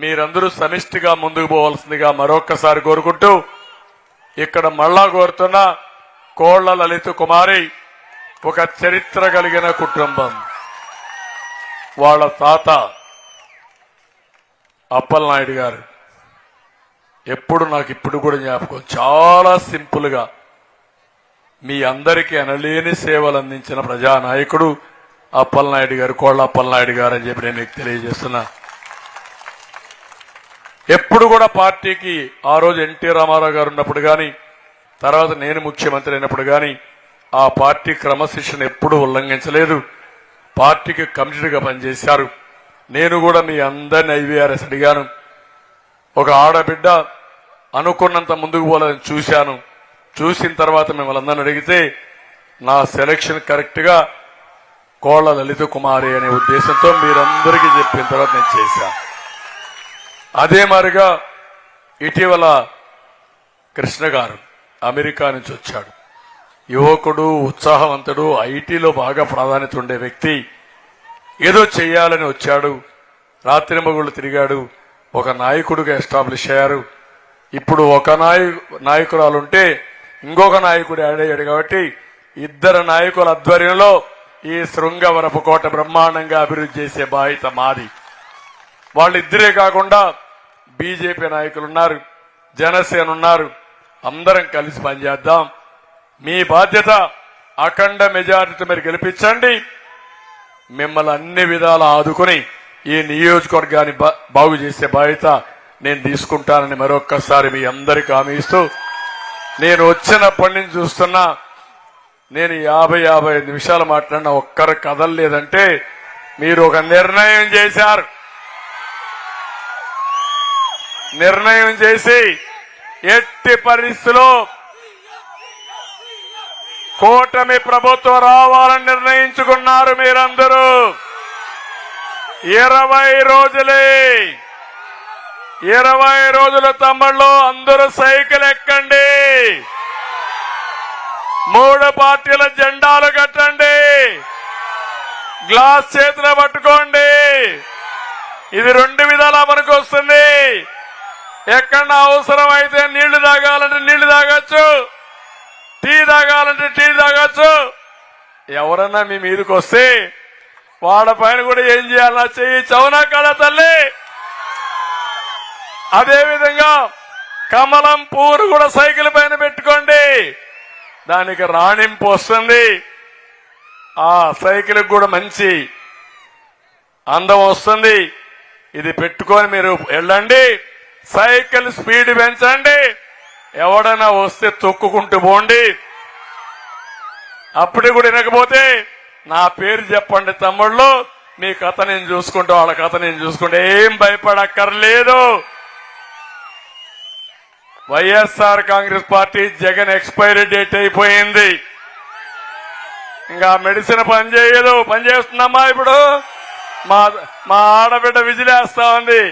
మీరందరూ సమిష్టిగా ముందుకు పోవాల్సిందిగా మరొక్కసారి కోరుకుంటూ, ఇక్కడ మళ్ళా కోరుతున్న కోళ్ల లలిత కుమారి ఒక చరిత్ర కలిగిన కుటుంబం. వాళ్ళ తాత అప్పలనాయుడు గారు ఎప్పుడు నాకు ఇప్పుడు కూడా జ్ఞాపకం. చాలా సింపుల్ గా మీ అందరికీ అనలేని సేవలు అందించిన ప్రజానాయకుడు అప్పలనాయుడు గారు, కోళ్ల అప్పలనాయుడు గారు అని చెప్పి నేను మీకు తెలియజేస్తున్నా. ఎప్పుడు కూడా పార్టీకి ఆ రోజు ఎన్టీ రామారావు గారు ఉన్నప్పుడు గాని, తర్వాత నేను ముఖ్యమంత్రి అయినప్పుడు గాని ఆ పార్టీ క్రమశిక్షణ ఎప్పుడూ ఉల్లంఘించలేదు. పార్టీకి కమిటెడ్గా పనిచేశారు. నేను కూడా మీ అందరిని ఐవీఆర్ఎస్ అడిగాను. ఒక ఆడబిడ్డ అనుకున్నంత ముందుకు పోలేదని చూశాను. చూసిన తర్వాత మిమ్మల్ని అందరిని అడిగితే నా సెలక్షన్ కరెక్ట్ గా కోళ్ల లలిత కుమారి అనే ఉద్దేశంతో మీరందరికీ చెప్పిన తర్వాత నేను చేశా. అదే మాదిరిగా ఇటీవల కృష్ణ గారు అమెరికా నుంచి వచ్చాడు. యువకుడు, ఉత్సాహవంతుడు, ఐటీలో బాగా ప్రాధాన్యత ఉండే వ్యక్తి. ఏదో చెయ్యాలని వచ్చాడు. రాత్రింబగుళ్ళు తిరిగాడు. ఒక నాయకుడిగా ఎస్టాబ్లిష్ అయ్యారు. ఇప్పుడు ఒక నాయకురాలుంటే ఇంకొక నాయకుడు యాడ్ అయ్యాడు. కాబట్టి ఇద్దరు నాయకుల ఆధ్వర్యంలో ఈ శృంగవరపు కోట బ్రహ్మాండంగా అభివృద్ధి చేసే బాధ్యత మాది. వాళ్ళిద్దరే కాకుండా బీజేపీ నాయకులు ఉన్నారు, జనసేన ఉన్నారు. అందరం కలిసి పనిచేద్దాం. మీ బాధ్యత అఖండ మెజారిటీతో మీరు గెలిపించండి. మిమ్మల్ని అన్ని విధాలా ఆదుకుని ఈ నియోజకవర్గాన్ని బాగు చేసే బాధ్యత నేను తీసుకుంటానని మరొక్కసారి మీ అందరికీ హామీ ఇస్తూ, నేను వచ్చినప్పటి నుంచి చూస్తున్నా, నేను 50-55 నిమిషాలు మాట్లాడిన ఒక్కరు కదలలేదంటే మీరు ఒక నిర్ణయం చేశారు. నిర్ణయం చేసి ఎట్టి పరిస్థితుల్లో కూటమి ప్రభుత్వం రావాలని నిర్ణయించుకున్నారు. మీరందరూ 20 రోజులే, 20 రోజుల తమ్ముళ్ళు అందరూ సైకిల్ ఎక్కండి, 3 పార్టీల జెండాలు కట్టండి, గ్లాస్ చేతిలో పట్టుకోండి. ఇది 2 విధాలా మనకు వస్తుంది. ఎక్కడ అవసరం అయితే నీళ్లు తాగాలంటే నీళ్లు తాగొచ్చు, టీ తాగాలంటే టీ తాగొచ్చు. ఎవరన్నా మీ మీదకి వస్తే వాళ్ళ పైన కూడా ఏం చేయాలన్నా చెయ్యి చౌనా కదా తల్లి. అదేవిధంగా కమలం పువ్వును కూడా సైకిల్ పైన పెట్టుకోండి, దానికి రాణింపు వస్తుంది. ఆ సైకిల్ కూడా మంచి అందం వస్తుంది. ఇది పెట్టుకొని మీరు వెళ్ళండి, సైకిల్ స్పీడ్ పెంచండి. ఎవడైనా వస్తే తొక్కుకుంటూ పోండి. అప్పుడు కూడా వినకపోతే నా పేరు చెప్పండి తమ్ముళ్ళు, మీ కథ నేను చూసుకుంటా, వాళ్ళ కథ నేను చూసుకుంటా. ఏం భయపడక్కర్లేదు. వైఎస్ఆర్ కాంగ్రెస్ పార్టీ జగన్ ఎక్స్పైరీ డేట్ అయిపోయింది. ఇంకా మెడిసిన్ పనిచేయదు. పనిచేస్తుందమ్మా ఇప్పుడు. మా ఆడబిడ్డ విజిలేస్తా ఉంది.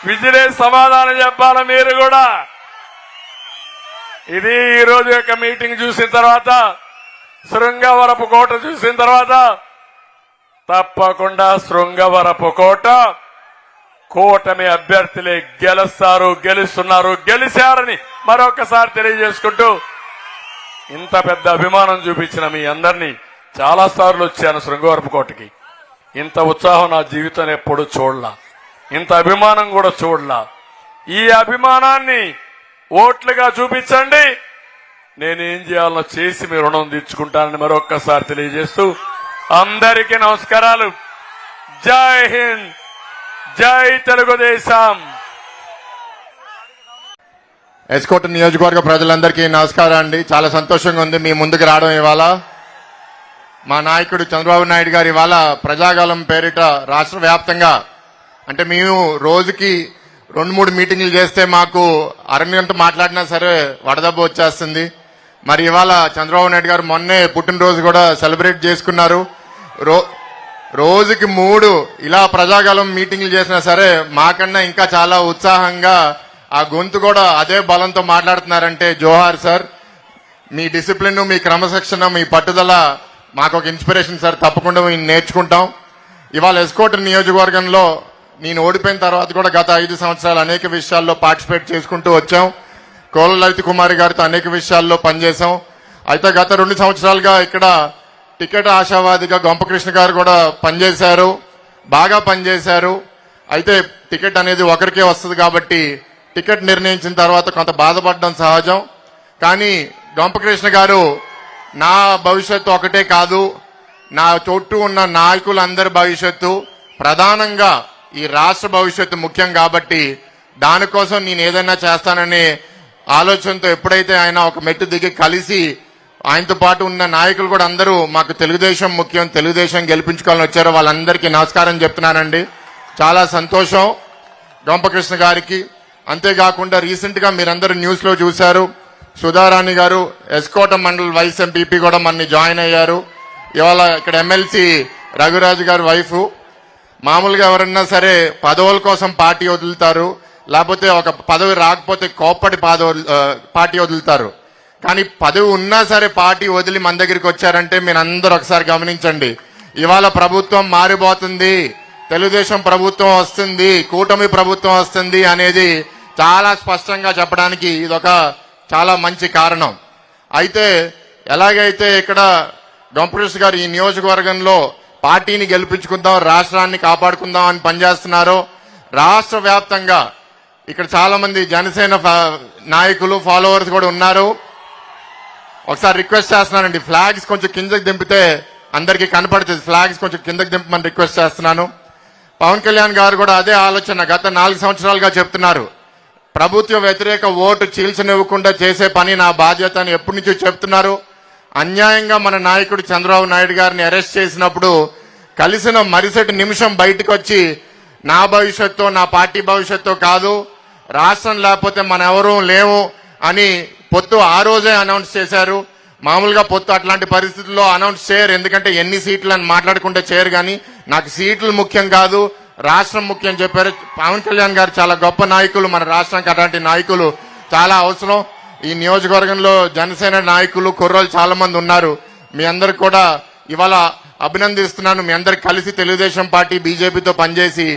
విజిలేసి సమాధానం చెప్పాలి మీరు కూడా. ఇది ఈ రోజు యొక్క మీటింగ్ చూసిన తర్వాత, శృంగవరపు కోట చూసిన తర్వాత తప్పకుండా శృంగవరపు కోట కూటమి అభ్యర్థులే గెలుస్తారు, గెలుస్తున్నారు, గెలిచారని మరొకసారి తెలియజేసుకుంటూ, ఇంత పెద్ద అభిమానం చూపించిన మీ అందరినీ, చాలా సార్లు వచ్చాను శృంగవరపు కోటకి. ఇంత ఉత్సాహం నా జీవితంలో ఎప్పుడు చూడలా, ఇంత అభిమానం కూడా చూడలా. ఈ అభిమానాన్ని ఓట్లుగా చూపించండి. నేనేం చేయాలనో చేసి మీ రుణం తీర్చుకుంటానని మరొక్కసారి తెలియజేస్తూ అందరికీ నమస్కారాలు. జై హింద్, జై తెలుగుదేశం. ఎస్కోట నియోజకవర్గ ప్రజలందరికీ నమస్కారం అండి. చాలా సంతోషంగా ఉంది మీ ముందుకు రావడం. ఇవాళ మా నాయకుడు చంద్రబాబు నాయుడు గారు ఇవాళ ప్రజాగలం పేరిట రాష్ట్ర వ్యాప్తంగా, అంటే మేము రోజుకి 2-3 మీటింగ్లు చేస్తే మాకు అరగంట మాట్లాడినా సరే వడదెబ్బ వచ్చేస్తుంది. మరి ఇవాళ చంద్రబాబు నాయుడు గారు మొన్నే పుట్టినరోజు కూడా సెలబ్రేట్ చేసుకున్నారు. రోజుకి 3 ఇలా ప్రజాగలం మీటింగ్లు చేసినా సరే మాకన్నా ఇంకా చాలా ఉత్సాహంగా ఆ గొంతు కూడా అదే బలంతో మాట్లాడుతున్నారంటే జోహార్ సార్. మీ డిసిప్లిన్, మీ క్రమశిక్షణ, మీ పట్టుదల మాకు ఒక ఇన్స్పిరేషన్ సార్. తప్పకుండా మేము నేర్చుకుంటాం. ఇవాళ ఎస్కోట నియోజకవర్గంలో నేను ఓడిపోయిన తర్వాత కూడా గత 5 సంవత్సరాలు అనేక విషయాల్లో పార్టిసిపేట్ చేసుకుంటూ వచ్చాం. కోల లలిత కుమారి గారితో అనేక విషయాల్లో పనిచేశాం. అయితే గత 2 సంవత్సరాలుగా ఇక్కడ టికెట్ ఆశావాదిగా గొంపకృష్ణ గారు కూడా పనిచేశారు, బాగా పనిచేశారు. అయితే టికెట్ అనేది ఒకరికే వస్తుంది కాబట్టి టికెట్ నిర్ణయించిన తర్వాత కొంత బాధపడడం సహజం. కానీ గొంపకృష్ణ గారు నా భవిష్యత్తు ఒకటే కాదు, నా చుట్టూ ఉన్న నాయకులందరి భవిష్యత్తు, ప్రధానంగా ఈ రాష్ట్ర భవిష్యత్తు ముఖ్యం కాబట్టి దానికోసం నేను ఏదైనా చేస్తాననే ఆలోచనతో ఎప్పుడైతే ఆయన ఒక మెట్టు దిగి కలిసి ఆయనతో పాటు ఉన్న నాయకులు కూడా అందరూ మాకు తెలుగుదేశం ముఖ్యం, తెలుగుదేశం గెలిపించుకోవాలని వచ్చారో వాళ్ళందరికీ నమస్కారం చెప్తున్నానండి. చాలా సంతోషం గొంపకృష్ణ గారికి. అంతేకాకుండా రీసెంట్ గా మీరందరూ న్యూస్ లో చూశారు, సుధారాణి గారు ఎస్కోట మండల్ వైస్ ఎంపీపీ కూడా మన జాయిన్ అయ్యారు. ఇవాళ ఇక్కడ ఎమ్మెల్సీ రఘురాజు గారి వైఫ్. మామూలుగా ఎవరన్నా సరే పదవుల కోసం పార్టీ వదులుతారు, లేకపోతే ఒక పదవి రాకపోతే కోప్పటి పార్టీ వదులుతారు. కానీ పదవి ఉన్నా సరే పార్టీ వదిలి మన దగ్గరికి వచ్చారంటే మీరు అందరూ ఒకసారి గమనించండి. ఇవాళ ప్రభుత్వం మారిపోతుంది, తెలుగుదేశం ప్రభుత్వం వస్తుంది, కూటమి ప్రభుత్వం వస్తుంది అనేది చాలా స్పష్టంగా చెప్పడానికి ఇదొక చాలా మంచి కారణం. అయితే ఎలాగైతే ఇక్కడ గొంపకృష్ణ గారు ఈ నియోజకవర్గంలో పార్టీని గెలిపించుకుందాం, రాష్ట్రాన్ని కాపాడుకుందాం అని పనిచేస్తున్నారో, రాష్ట్ర వ్యాప్తంగా ఇక్కడ చాలా మంది జనసేన నాయకులు, ఫాలోవర్స్ కూడా ఉన్నారు. ఒకసారి రిక్వెస్ట్ చేస్తున్నానండి, ఫ్లాగ్స్ కొంచెం కిందకి దింపితే అందరికీ కనపడుతుంది. ఫ్లాగ్స్ కొంచెం కిందకి దింపమని రిక్వెస్ట్ చేస్తున్నాను. పవన్ కళ్యాణ్ గారు కూడా అదే ఆలోచన గత 4 సంవత్సరాలుగా చెప్తున్నారు. ప్రభుత్వ వ్యతిరేక ఓటు చీల్చనివ్వకుండా చేసే పని నా బాధ్యత అని ఎప్పటి నుంచో చెప్తున్నారు. అన్యాయంగా మన నాయకుడు చంద్రబాబు నాయుడు గారిని అరెస్ట్ చేసినప్పుడు కలిసిన మరుసటి నిమిషం బయటకు వచ్చి నా భవిష్యత్తు, నా పార్టీ భవిష్యత్తు కాదు, రాష్ట్రం లేకపోతే మన ఎవరూ లేవు అని పొత్తు ఆ రోజే అనౌన్స్ చేశారు. మామూలుగా పొత్తు అట్లాంటి పరిస్థితుల్లో అనౌన్స్ చేయరు, ఎందుకంటే ఎన్ని సీట్లు అని మాట్లాడుకుంటే చేయరు. కానీ నాకు సీట్లు ముఖ్యం కాదు, రాష్ట్రం ముఖ్యం చెప్పారు. పవన్ కళ్యాణ్ గారు చాలా గొప్ప నాయకులు, మన రాష్ట్రానికి అట్లాంటి నాయకులు చాలా అవసరం. ఈ నియోజకవర్గంలో జనసేన నాయకులు, కుర్రోలు చాలా మంది ఉన్నారు. మీ అందరికి కూడా ఇవాళ అభినందిస్తున్నాను. మీ అందరికి కలిసి తెలుగుదేశం పార్టీ బీజేపీతో పనిచేసి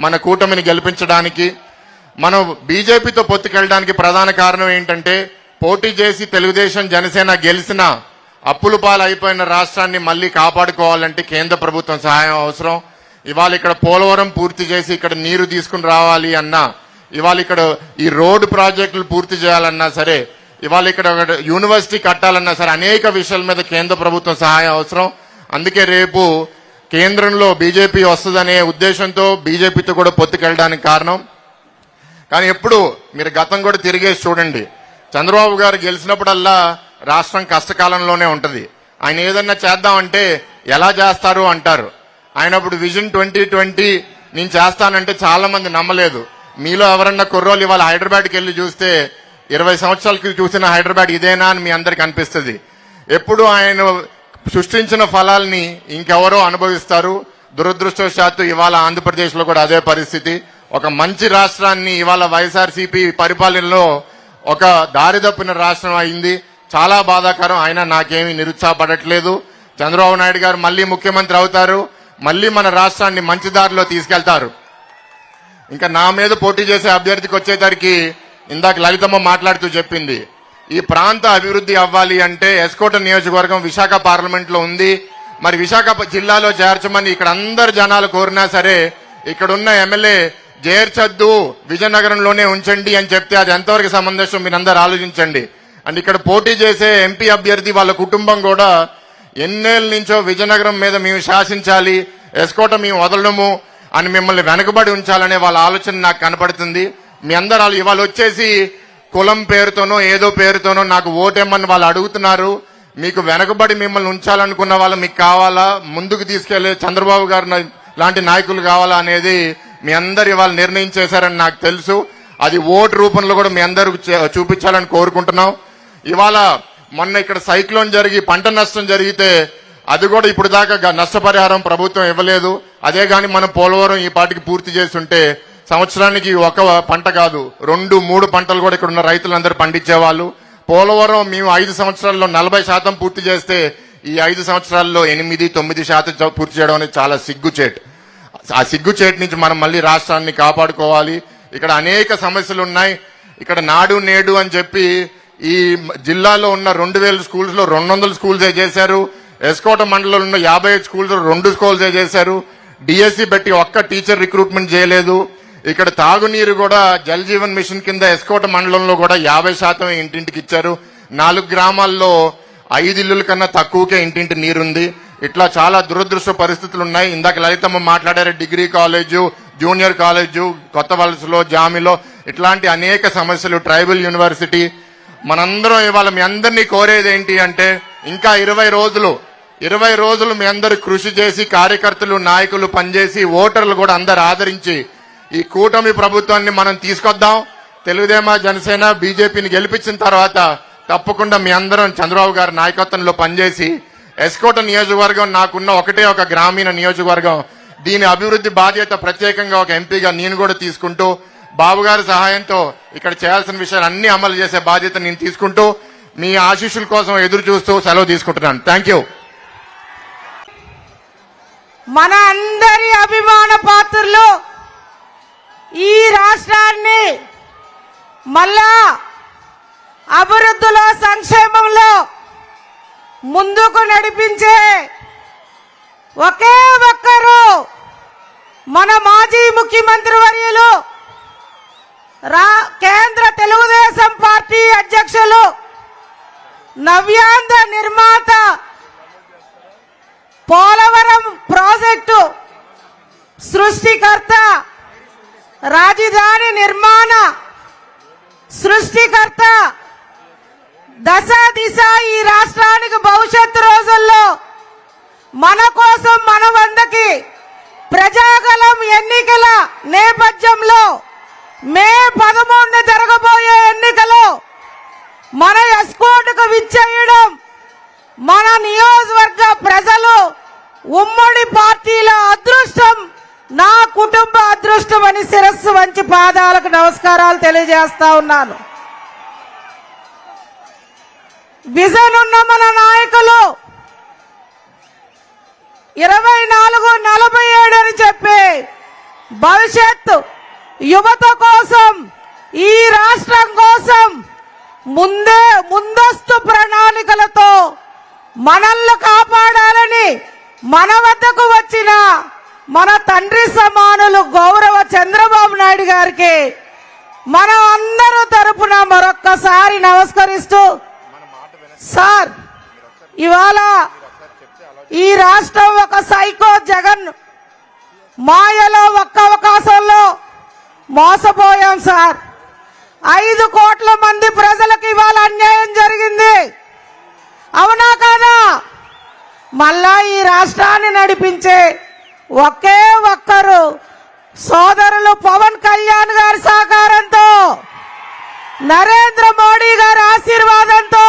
మన కూటమిని గెలిపించడానికి, మనం బీజేపీతో పొత్తుకెళ్ళడానికి ప్రధాన కారణం ఏంటంటే, పోటీ చేసి తెలుగుదేశం జనసేన గెలిచిన అప్పుల పాలు అయిపోయిన రాష్ట్రాన్ని మళ్లీ కాపాడుకోవాలంటే కేంద్ర ప్రభుత్వం సహాయం అవసరం. ఇవాళ ఇక్కడ పోలవరం పూర్తి చేసి ఇక్కడ నీరు తీసుకుని రావాలి అన్నా, ఇవాళ ఇక్కడ ఈ రోడ్డు ప్రాజెక్టులు పూర్తి చేయాలన్నా సరే, ఇవాళ ఇక్కడ యూనివర్సిటీ కట్టాలన్నా సరే, అనేక విషయాల మీద కేంద్ర ప్రభుత్వం సహాయం అవసరం. అందుకే రేపు కేంద్రంలో బీజేపీ వస్తుందనే ఉద్దేశంతో బీజేపీతో కూడా పొత్తుకెళ్ళడానికి కారణం. కానీ ఎప్పుడు మీరు గతం కూడా తిరిగేసి చూడండి, చంద్రబాబు గారు గెలిచినప్పుడల్లా రాష్ట్రం కష్టకాలంలోనే ఉంటది. ఆయన ఏదన్నా చేద్దామంటే ఎలా చేస్తారు అంటారు. ఆయన అప్పుడు విజన్ 2020 నేను చేస్తానంటే చాలా మంది నమ్మలేదు. మీలో ఎవరన్నా కుర్రోలు ఇవాళ హైదరాబాద్కి వెళ్ళి చూస్తే 20 సంవత్సరాలకి చూసిన హైదరాబాద్ ఇదేనా అని మీ అందరికి అనిపిస్తుంది. ఎప్పుడు ఆయన సృష్టించిన ఫలాల్ని ఇంకెవరో అనుభవిస్తారు. దురదృష్టవశాత్తు ఇవాళ ఆంధ్రప్రదేశ్ లో కూడా అదే పరిస్థితి. ఒక మంచి రాష్ట్రాన్ని ఇవాళ వైఎస్ఆర్సీపీ పరిపాలనలో ఒక దారి తప్పిన రాష్ట్రం అయింది. చాలా బాధాకరం. అయినా నాకేమీ నిరుత్సాహపడట్లేదు. చంద్రబాబు నాయుడు గారు మళ్లీ ముఖ్యమంత్రి అవుతారు, మళ్లీ మన రాష్ట్రాన్ని మంచి దారిలో తీసుకెళ్తారు. ఇంకా నా మీద పోటీ చేసే అభ్యర్థికి వచ్చేసరికి ఇందాక లలితమ్మ మాట్లాడుతూ చెప్పింది, ఈ ప్రాంత అభివృద్ధి అవ్వాలి అంటే ఎస్కోట నియోజకవర్గం విశాఖ పార్లమెంట్ లో ఉంది. మరి విశాఖ జిల్లాలో చేర్చమని ఇక్కడ అందరు జనాలు కోరినా సరే ఇక్కడున్న ఎమ్మెల్యే చేర్చొద్దు, విజయనగరంలోనే ఉంచండి అని చెప్తే అది ఎంతవరకు సమంజసం మీరందరూ ఆలోచించండి. అండ్ ఇక్కడ పోటీ చేసే ఎంపీ అభ్యర్థి వాళ్ళ కుటుంబం కూడా ఎన్నేళ్ళ నుంచో విజయనగరం మీద మేము శాసించాలి, ఎస్కోట మేము వదలడము అని మిమ్మల్ని వెనకబడి ఉంచాలనే వాళ్ళ ఆలోచన నాకు కనపడుతుంది. మీ అందరూ ఇవాళ వచ్చేసి కులం పేరుతోనో ఏదో పేరుతోనో నాకు ఓటేమని వాళ్ళు అడుగుతున్నారు. మీకు వెనకబడి మిమ్మల్ని ఉంచాలనుకున్న వాళ్ళు మీకు కావాలా, ముందుకు తీసుకెళ్లే చంద్రబాబు గారు లాంటి నాయకులు కావాలా అనేది మీ అందరు ఇవాళ నిర్ణయం చేశారని నాకు తెలుసు. అది ఓటు రూపంలో కూడా మీ అందరూ చూపించాలని కోరుకుంటున్నాం. ఇవాళ మొన్న ఇక్కడ సైక్లోన్ జరిగి పంట నష్టం జరిగితే అది కూడా ఇప్పుడు దాకా నష్టపరిహారం ప్రభుత్వం ఇవ్వలేదు. అదే గాని మనం పోలవరం ఈ పాటికి పూర్తి చేస్తుంటే సంవత్సరానికి ఒక పంట కాదు 2-3 పంటలు కూడా ఇక్కడ ఉన్న రైతులందరూ పండించేవాళ్ళు. పోలవరం మేము 5 సంవత్సరాల్లో 40% పూర్తి చేస్తే ఈ 5 సంవత్సరాల్లో 8-9% పూర్తి చేయడం అనేది చాలా సిగ్గుచేటు. ఆ సిగ్గుచేటు నుంచి మనం మళ్ళీ రాష్ట్రాన్ని కాపాడుకోవాలి. ఇక్కడ అనేక సమస్యలు ఉన్నాయి. ఇక్కడ నాడు నేడు అని చెప్పి ఈ జిల్లాలో ఉన్న 2000 స్కూల్స్ లో 200 స్కూల్సే చేశారు. ఎస్కోట మండలంలో ఉన్న 55 స్కూల్స్ 2 స్కూల్సే చేశారు. డిఎస్సి పెట్టి ఒక్క టీచర్ రిక్రూట్మెంట్ చేయలేదు. ఇక్కడ తాగునీరు కూడా జల్ జీవన్ మిషన్ కింద ఎస్కోట మండలంలో కూడా 50% ఇంటింటికి ఇచ్చారు. 4 గ్రామాల్లో 5 ఇల్లుల కన్నా తక్కువకే ఇంటింటి నీరుంది. ఇట్లా చాలా దురదృష్ట పరిస్థితులు ఉన్నాయి. ఇందాక లలితమ్మ మాట్లాడారు, డిగ్రీ కాలేజు, జూనియర్ కాలేజు, కొత్త వలసలో, జామిలో ఇట్లాంటి అనేక సమస్యలు, ట్రైబల్ యూనివర్సిటీ. మనందరం ఇవాళ మీ అందరినీ కోరేది ఏంటి అంటే ఇంకా 20 రోజులు మీ అందరూ కృషి చేసి కార్యకర్తలు, నాయకులు పనిచేసి ఓటర్లు కూడా అందరు ఆదరించి ఈ కూటమి ప్రభుత్వాన్ని మనం తీసుకొద్దాం. తెలుగుదేశం, జనసేన, బీజేపీని గెలిపించిన తర్వాత తప్పకుండా మీ అందరం చంద్రబాబు గారి నాయకత్వంలో పనిచేసి ఎస్కోట నియోజకవర్గం నాకున్న ఒక గ్రామీణ నియోజకవర్గం, దీని అభివృద్ధి బాధ్యత ప్రత్యేకంగా ఒక ఎంపీగా నేను కూడా తీసుకుంటూ బాబు గారి సహాయంతో ఇక్కడ చేయాల్సిన విషయాలు అన్ని అమలు చేసే బాధ్యత నేను తీసుకుంటూ మీ ఆశీస్సుల కోసం ఎదురు చూస్తూ సెలవు తీసుకుంటున్నాను. Thank you. మన అందరి అభిమాన పాత్రులు ఈ రాష్ట్రాన్ని మళ్ళా అభివృద్ధిలో, సంక్షేమంలో ముందుకు నడిపించే ఒకే ఒక్కరు మన మాజీ ముఖ్యమంత్రి వర్యులు, కేంద్ర తెలుగుదేశం పార్టీ అధ్యక్షులు, నవ్యాంధ్ర నిర్మాత, పోలవరం ప్రాజెక్టు సృష్టికర్త, రాజధాని నిర్మాణ సృష్టికర్త, దశ దిశ ఈ రాష్ట్రానికి భవిష్యత్తు రోజుల్లో మన కోసం మన వందకి ప్రజాగలం ఎన్నికల నేపథ్యంలో మే 11 జరగబోయే ఎన్నికలో మన ఎస్కోట్కు విచ్చేయడం మన నియోజకవర్గ ప్రజలు ఉమ్మడి పార్టీల అదృష్టం, నా కుటుంబ అదృష్టం అని శిరస్సు వంచి పాదాలకు నమస్కారాలు తెలియజేస్తా ఉన్నాను. విజన్ ఉన్న మన నాయకులు 24-47 అని చెప్పి భవిష్యత్తు యువత కోసం, ఈ రాష్ట్రం కోసం ముందస్తు ప్రణాళికలతో మనల్ని కాపాడాలని మన వద్దకు వచ్చిన మన తండ్రి సమానులు గౌరవ చంద్రబాబు నాయుడు గారికి మన అందరూ తరపున మరొక్కసారి నమస్కరిస్తూ, సార్ ఇవాళ ఈ రాష్ట్రం ఒక సైకో జగన్ మాయలో ఒక్క అవకాశంలో మోసపోయాం సార్. 5 కోట్ల మంది ప్రజలకు ఇవాళ అన్యాయం జరిగింది, అవునా కాదా? మళ్ళా ఈ రాష్ట్రాన్ని నడిపించే ఒకే ఒక్కరు సోదరులు పవన్ కళ్యాణ్ గారి సహకారంతో, నరేంద్ర మోడీ గారి ఆశీర్వాదంతో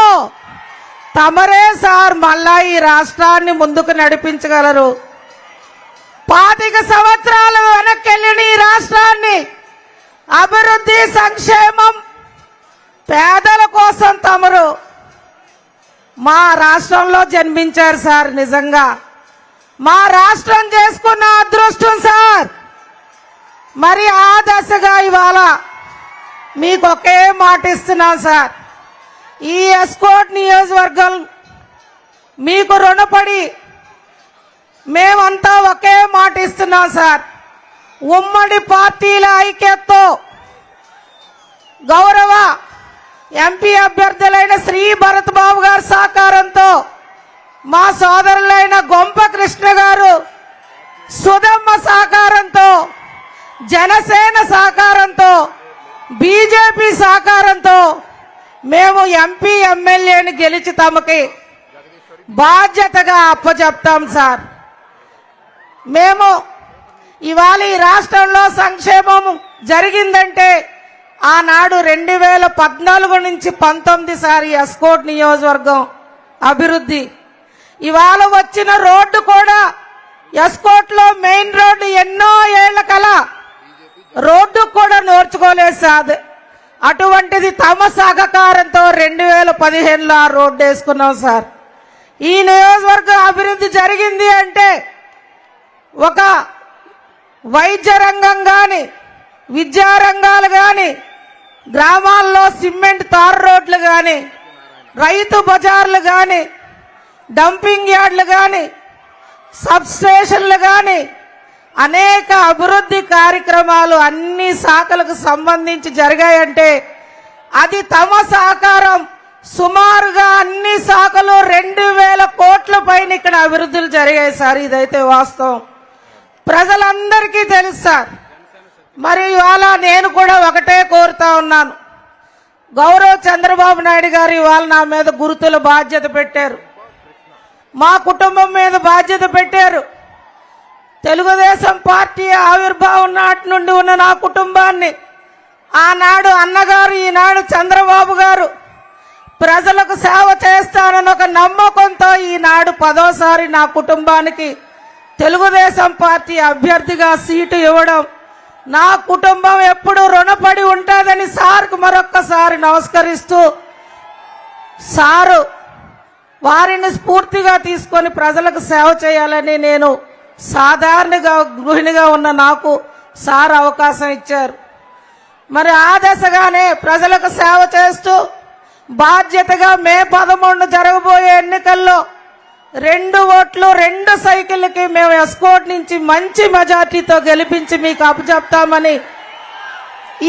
తమరే సార్ మళ్ళా ఈ రాష్ట్రాన్ని ముందుకు నడిపించగలరు. 25 సంవత్సరాలు వెనక్కి వెళ్ళిన ఈ రాష్ట్రాన్ని అభివృద్ధి, సంక్షేమం, పేదల కోసం తమరు మా రాష్ట్రంలో జన్మించారు సార్. నిజంగా మా రాష్ట్రం చేసుకున్న అదృష్టం సార్. మరి ఆ దశగా ఇవాళ మీకు ఒకే మాట ఇస్తున్నాం సార్. ఈ ఎస్కోట్ నియోజకవర్గం మీకు రుణపడి మేమంతా ఒకే మాట ఇస్తున్నాం సార్. ఉమ్మడి పార్టీల ఐక్యతతో గౌరవ ఎంపీ అభ్యర్థులైన శ్రీ భరత్ బాబు గారి సహకారంతో, మా సోదరులైన గొంప కృష్ణ గారు, సుధమ్మ సహకారంతో, జనసేన సహకారంతో, బీజేపీ సహకారంతో మేము ఎంపీ ఎమ్మెల్యేని గెలిచి తమకి బాధ్యతగా అప్పచెప్తాం సార్. మేము ఇవాళ ఈ రాష్ట్రంలో సంక్షేమం జరిగిందంటే ఆనాడు 2014 నుంచి 19 సారి ఎస్కోట్ నియోజకవర్గం అభివృద్ధి. ఇవాళ వచ్చిన రోడ్డు కూడా ఎస్కోట్ లో మెయిన్ రోడ్డు ఎన్నో ఏళ్ల కల రోడ్డు కూడా నోర్చుకోలేదు సార్. అటువంటిది తమ సహకారంతో 2015లో ఆ రోడ్డు వేసుకున్నాం సార్. ఈ నియోజకవర్గం అభివృద్ధి జరిగింది అంటే ఒక వైద్య రంగం కానీ, విద్యారంగాలు కానీ, గ్రామాల్లో సిమెంట్ తారు రోడ్లు కానీ, రైతు బజార్లు కానీ, డంపింగ్ యార్డులు కానీ, సబ్ స్టేషన్లు కానీ, అనేక అభివృద్ధి కార్యక్రమాలు అన్ని శాఖలకు సంబంధించి జరిగాయంటే అది తమ సహకారం. సుమారుగా అన్ని శాఖలు 2000 కోట్ల పైన ఇక్కడ అభివృద్ధులు జరిగాయి సార్. ఇదైతే వాస్తవం, ప్రజలందరికీ తెలుసు సార్. మరి ఇవాళ నేను కూడా ఒకటే కోరుతా ఉన్నాను, గౌరవ చంద్రబాబు నాయుడు గారు ఇవాళ నా మీద గుర్తుల బాధ్యత పెట్టారు, మా కుటుంబం మీద బాధ్యత పెట్టారు. తెలుగుదేశం పార్టీ ఆవిర్భావం నాటి నుండి ఉన్న నా కుటుంబాన్ని ఆనాడు అన్నగారు, ఈనాడు చంద్రబాబు గారు ప్రజలకు సేవ చేస్తానని ఒక నమ్మకంతో ఈనాడు 10వ నా కుటుంబానికి తెలుగుదేశం పార్టీ అభ్యర్థిగా సీటు ఇవ్వడం నా కుటుంబం ఎప్పుడు రుణపడి ఉంటుందని సార్కు మరొక్కసారి నమస్కరిస్తూ, సారు వారిని స్ఫూర్తిగా తీసుకొని ప్రజలకు సేవ చేయాలని నేను సాధారణంగా గృహిణిగా ఉన్న నాకు సార్ అవకాశం ఇచ్చారు. మరి ఆ దశగానే ప్రజలకు సేవ చేస్తూ బాధ్యతగా మే 11 జరగబోయే ఎన్నికల్లో 2 ఓట్లు 2 సైకిళ్ళకి మేము ఎస్కోట్ నుంచి మంచి మెజార్టీతో గెలిపించి మీకు అప్పచెప్తామని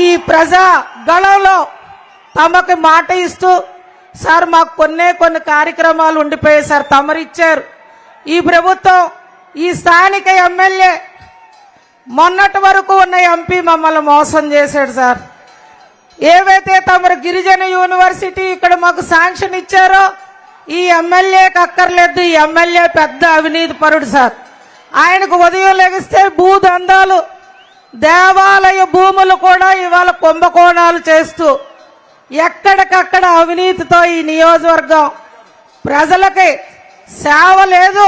ఈ ప్రజా గళంలో తమకు మాట ఇస్తూ, సార్ మాకు కొన్ని కార్యక్రమాలు ఉండిపోయాయి సార్, తమరిచ్చారు. ఈ ప్రభుత్వం, ఈ స్థానిక ఎమ్మెల్యే, మొన్నటి వరకు ఉన్న ఎంపీ మమ్మల్ని మోసం చేశాడు సార్. ఏవైతే తమరు గిరిజన యూనివర్సిటీ ఇక్కడ మాకు శాంక్షన్ ఇచ్చారో ఈ ఎమ్మెల్యేకి అక్కర్లేదు. ఈ ఎమ్మెల్యే పెద్ద అవినీతి పరుడు సార్. ఆయనకు ఉదయం లెగిస్తే భూదందాలు, దేవాలయ భూములు కూడా ఇవాళ కుంభకోణాలు చేస్తూ ఎక్కడికక్కడ అవినీతితో ఈ నియోజకవర్గం ప్రజలకి సేవ లేదు.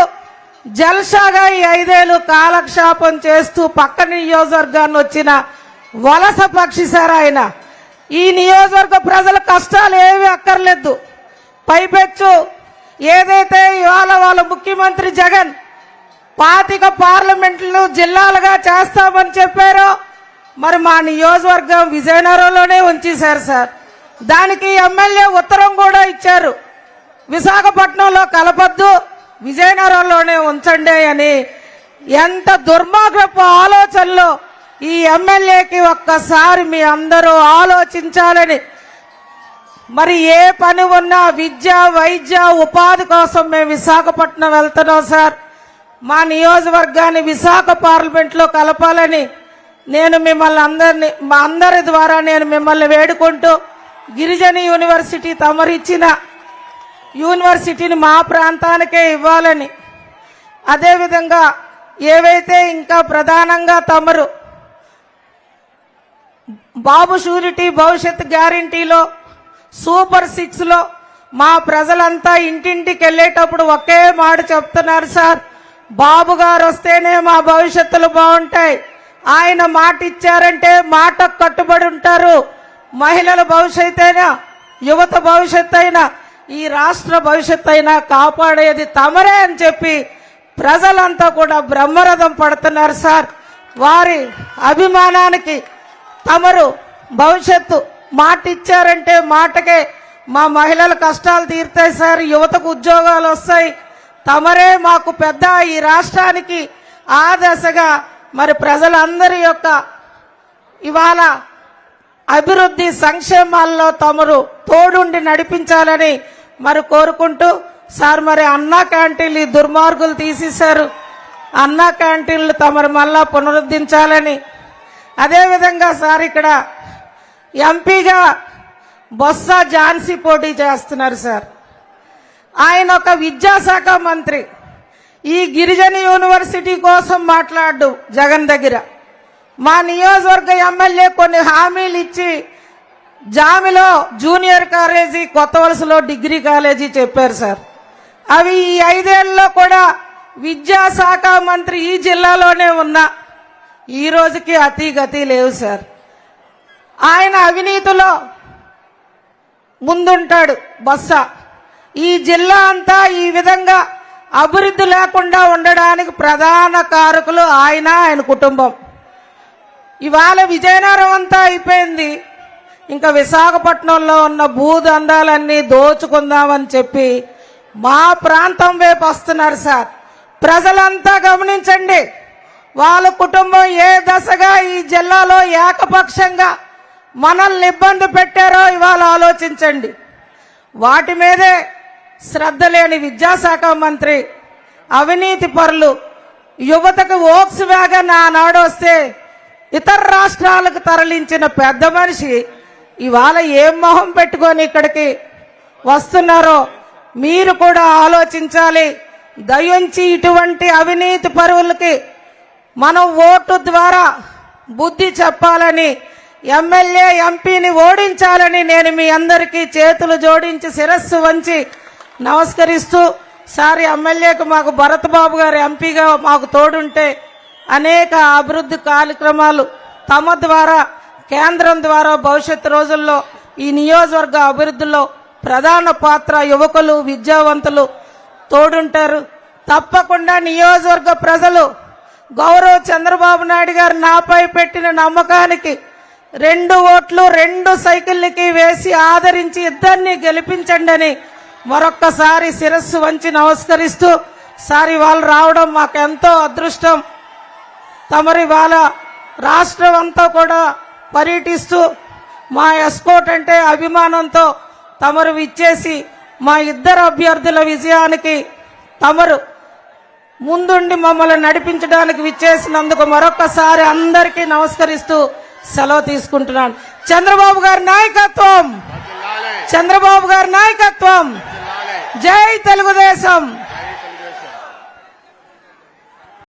జల్సాగా ఈ 5 ఏళ్లు కాలక్షేపం చేస్తూ పక్క నియోజకవర్గాన్ని వచ్చిన వలస పక్షి సార్ ఆయన. ఈ నియోజకవర్గ ప్రజల కష్టాలు ఏవి అక్కర్లేదు. పైపెచ్చు ఏదైతే ఇవాళ వాళ్ళ ముఖ్యమంత్రి జగన్ 25 పార్లమెంట్లు జిల్లాలుగా చేస్తామని చెప్పారో మరి మా నియోజకవర్గం విజయనగరంలోనే ఉంచేశారు సార్. దానికి ఎమ్మెల్యే ఉత్తరం కూడా ఇచ్చారు, విశాఖపట్నంలో కలపద్దు, విజయనగరంలోనే ఉంచండి అని. ఎంత దుర్మార్గపు ఆలోచనలో ఈ ఎమ్మెల్యేకి ఒక్కసారి మీ అందరూ ఆలోచించాలని. మరి ఏ పని ఉన్నా విద్య, వైద్య, ఉపాధి కోసం మేము విశాఖపట్నం వెళ్తున్నాం సార్. మా నియోజకవర్గాన్ని విశాఖ పార్లమెంట్లో కలపాలని నేను మిమ్మల్ని అందరినీ, మా అందరి ద్వారా నేను మిమ్మల్ని వేడుకుంటూ, గిరిజన యూనివర్సిటీ తమరిచ్చిన యూనివర్సిటీని మా ప్రాంతానికే ఇవ్వాలని, అదేవిధంగా ఏవైతే ఇంకా ప్రధానంగా తమరు బాబు షూరిటీ భవిష్యత్ గ్యారంటీలో సూపర్ 6లో మా ప్రజలంతా ఇంటింటికి వెళ్ళేటప్పుడు ఒకే మాట చెప్తున్నారు సార్, బాబు గారు వస్తేనే మా భవిష్యత్తులు బాగుంటాయి. ఆయన మాట ఇచ్చారంటే మాటకు కట్టుబడి ఉంటారు. మహిళల భవిష్యత్ అయినా, యువత భవిష్యత్ అయినా, ఈ రాష్ట్ర భవిష్యత్ అయినా కాపాడేది తమరే అని చెప్పి ప్రజలంతా కూడా బ్రహ్మరథం పడుతున్నారు సార్. వారి అభిమానానికి తమరు భవిష్యత్తు మాట ఇచ్చారంటే మాటకే మా మహిళల కష్టాలు తీరుతాయి సార్, యువతకు ఉద్యోగాలు వస్తాయి. తమరే మాకు పెద్ద ఈ రాష్ట్రానికి. ఆ దశగా మరి ప్రజలందరి యొక్క ఇవాళ అభివృద్ధి సంక్షేమాల్లో తమరు తోడుండి నడిపించాలని మరి కోరుకుంటూ, సార్ మరి అన్నా క్యాంటీన్లు ఈ దుర్మార్గులు తీసేశారు, అన్నా క్యాంటీన్లు తమరు మళ్ళా పునరుద్ధరించాలని. అదేవిధంగా సార్ ఇక్కడ ఎంపీగా బొత్స ఝాన్సీ పోటీ చేస్తున్నారు సార్. ఆయన ఒక విద్యాశాఖ మంత్రి. ఈ గిరిజన యూనివర్సిటీ కోసం మాట్లాడు జగన్ దగ్గర. మా నియోజకవర్గ ఎమ్మెల్యే కొన్ని హామీలు ఇచ్చి జామిలో జూనియర్ కాలేజీ, కొత్త వలసలో డిగ్రీ కాలేజీ చెప్పారు సార్. అవి ఈ 5 ఏళ్లలో కూడా విద్యాశాఖ మంత్రి ఈ జిల్లాలోనే ఉన్నా ఈ రోజుకి అతిగతి లేవు సార్. ఆయన అవినీతిలో ముందుంటాడు బొత్స. ఈ జిల్లా అంతా ఈ విధంగా అభివృద్ధి లేకుండా ఉండడానికి ప్రధాన కారకులు ఆయన కుటుంబం. ఇవాళ విజయనగరం అంతా అయిపోయింది, ఇంకా విశాఖపట్నంలో ఉన్న భూదందాలన్నీ దోచుకుందామని చెప్పి మా ప్రాంతం వైపు వస్తున్నారు సార్. ప్రజలంతా గమనించండి, వాళ్ళ కుటుంబం ఏ దశగా ఈ జిల్లాలో ఏకపక్షంగా మనల్ని ఇబ్బంది పెట్టారో ఇవాళ ఆలోచించండి. వాటి మీదే శ్రద్ధ లేని విద్యాశాఖ మంత్రి, అవినీతి పరులు, యువతకు వోక్స్ వ్యాగన్ ఆనాడు వస్తే ఇతర రాష్ట్రాలకు తరలించిన పెద్ద మనిషి ఇవాళ ఏం మొహం పెట్టుకొని ఇక్కడికి వస్తున్నారో మీరు కూడా ఆలోచించాలి. దయించి ఇటువంటి అవినీతి పరువులకి మనం ఓటు ద్వారా బుద్ధి చెప్పాలని, ఎమ్మెల్యే ఎంపీని ఓడించాలని నేను మీ అందరికీ చేతులు జోడించి శిరస్సు వంచి నమస్కరిస్తూ, సారి ఎమ్మెల్యేకు మాకు భరత్ బాబు గారు ఎంపీగా మాకు తోడుంటే అనేక అభివృద్ధి కార్యక్రమాలు తమ ద్వారా కేంద్రం ద్వారా భవిష్యత్తు రోజుల్లో ఈ నియోజకవర్గ అభివృద్ధిలో ప్రధాన పాత్ర యువకులు, విద్యావంతులు తోడుంటారు. తప్పకుండా నియోజకవర్గ ప్రజలు గౌరవ చంద్రబాబు నాయుడు గారు నాపై పెట్టిన నమ్మకానికి 2 ఓట్లు 2 సైకిళ్ళకి వేసి ఆదరించి ఇద్దరిని గెలిపించండి అని మరొక్కసారి శిరస్సు వంచి నమస్కరిస్తూ, సారి వాళ్ళు రావడం మాకెంతో అదృష్టం. తమరి వాళ్ళ రాష్ట్రం అంతా కూడా పర్యటిస్తూ మా ఎస్కోట్ అంటే అభిమానంతో తమరు విచ్చేసి మా ఇద్దరు అభ్యర్థుల విజయానికి తమరు ముందుండి మమ్మల్ని నడిపించడానికి విచ్చేసినందుకు మరొకసారి అందరికీ నమస్కరిస్తూ సెలవు తీసుకుంటున్నాను. చంద్రబాబు గారి నాయకత్వం, చంద్రబాబు గారి నాయకత్వం, జై తెలుగుదేశం.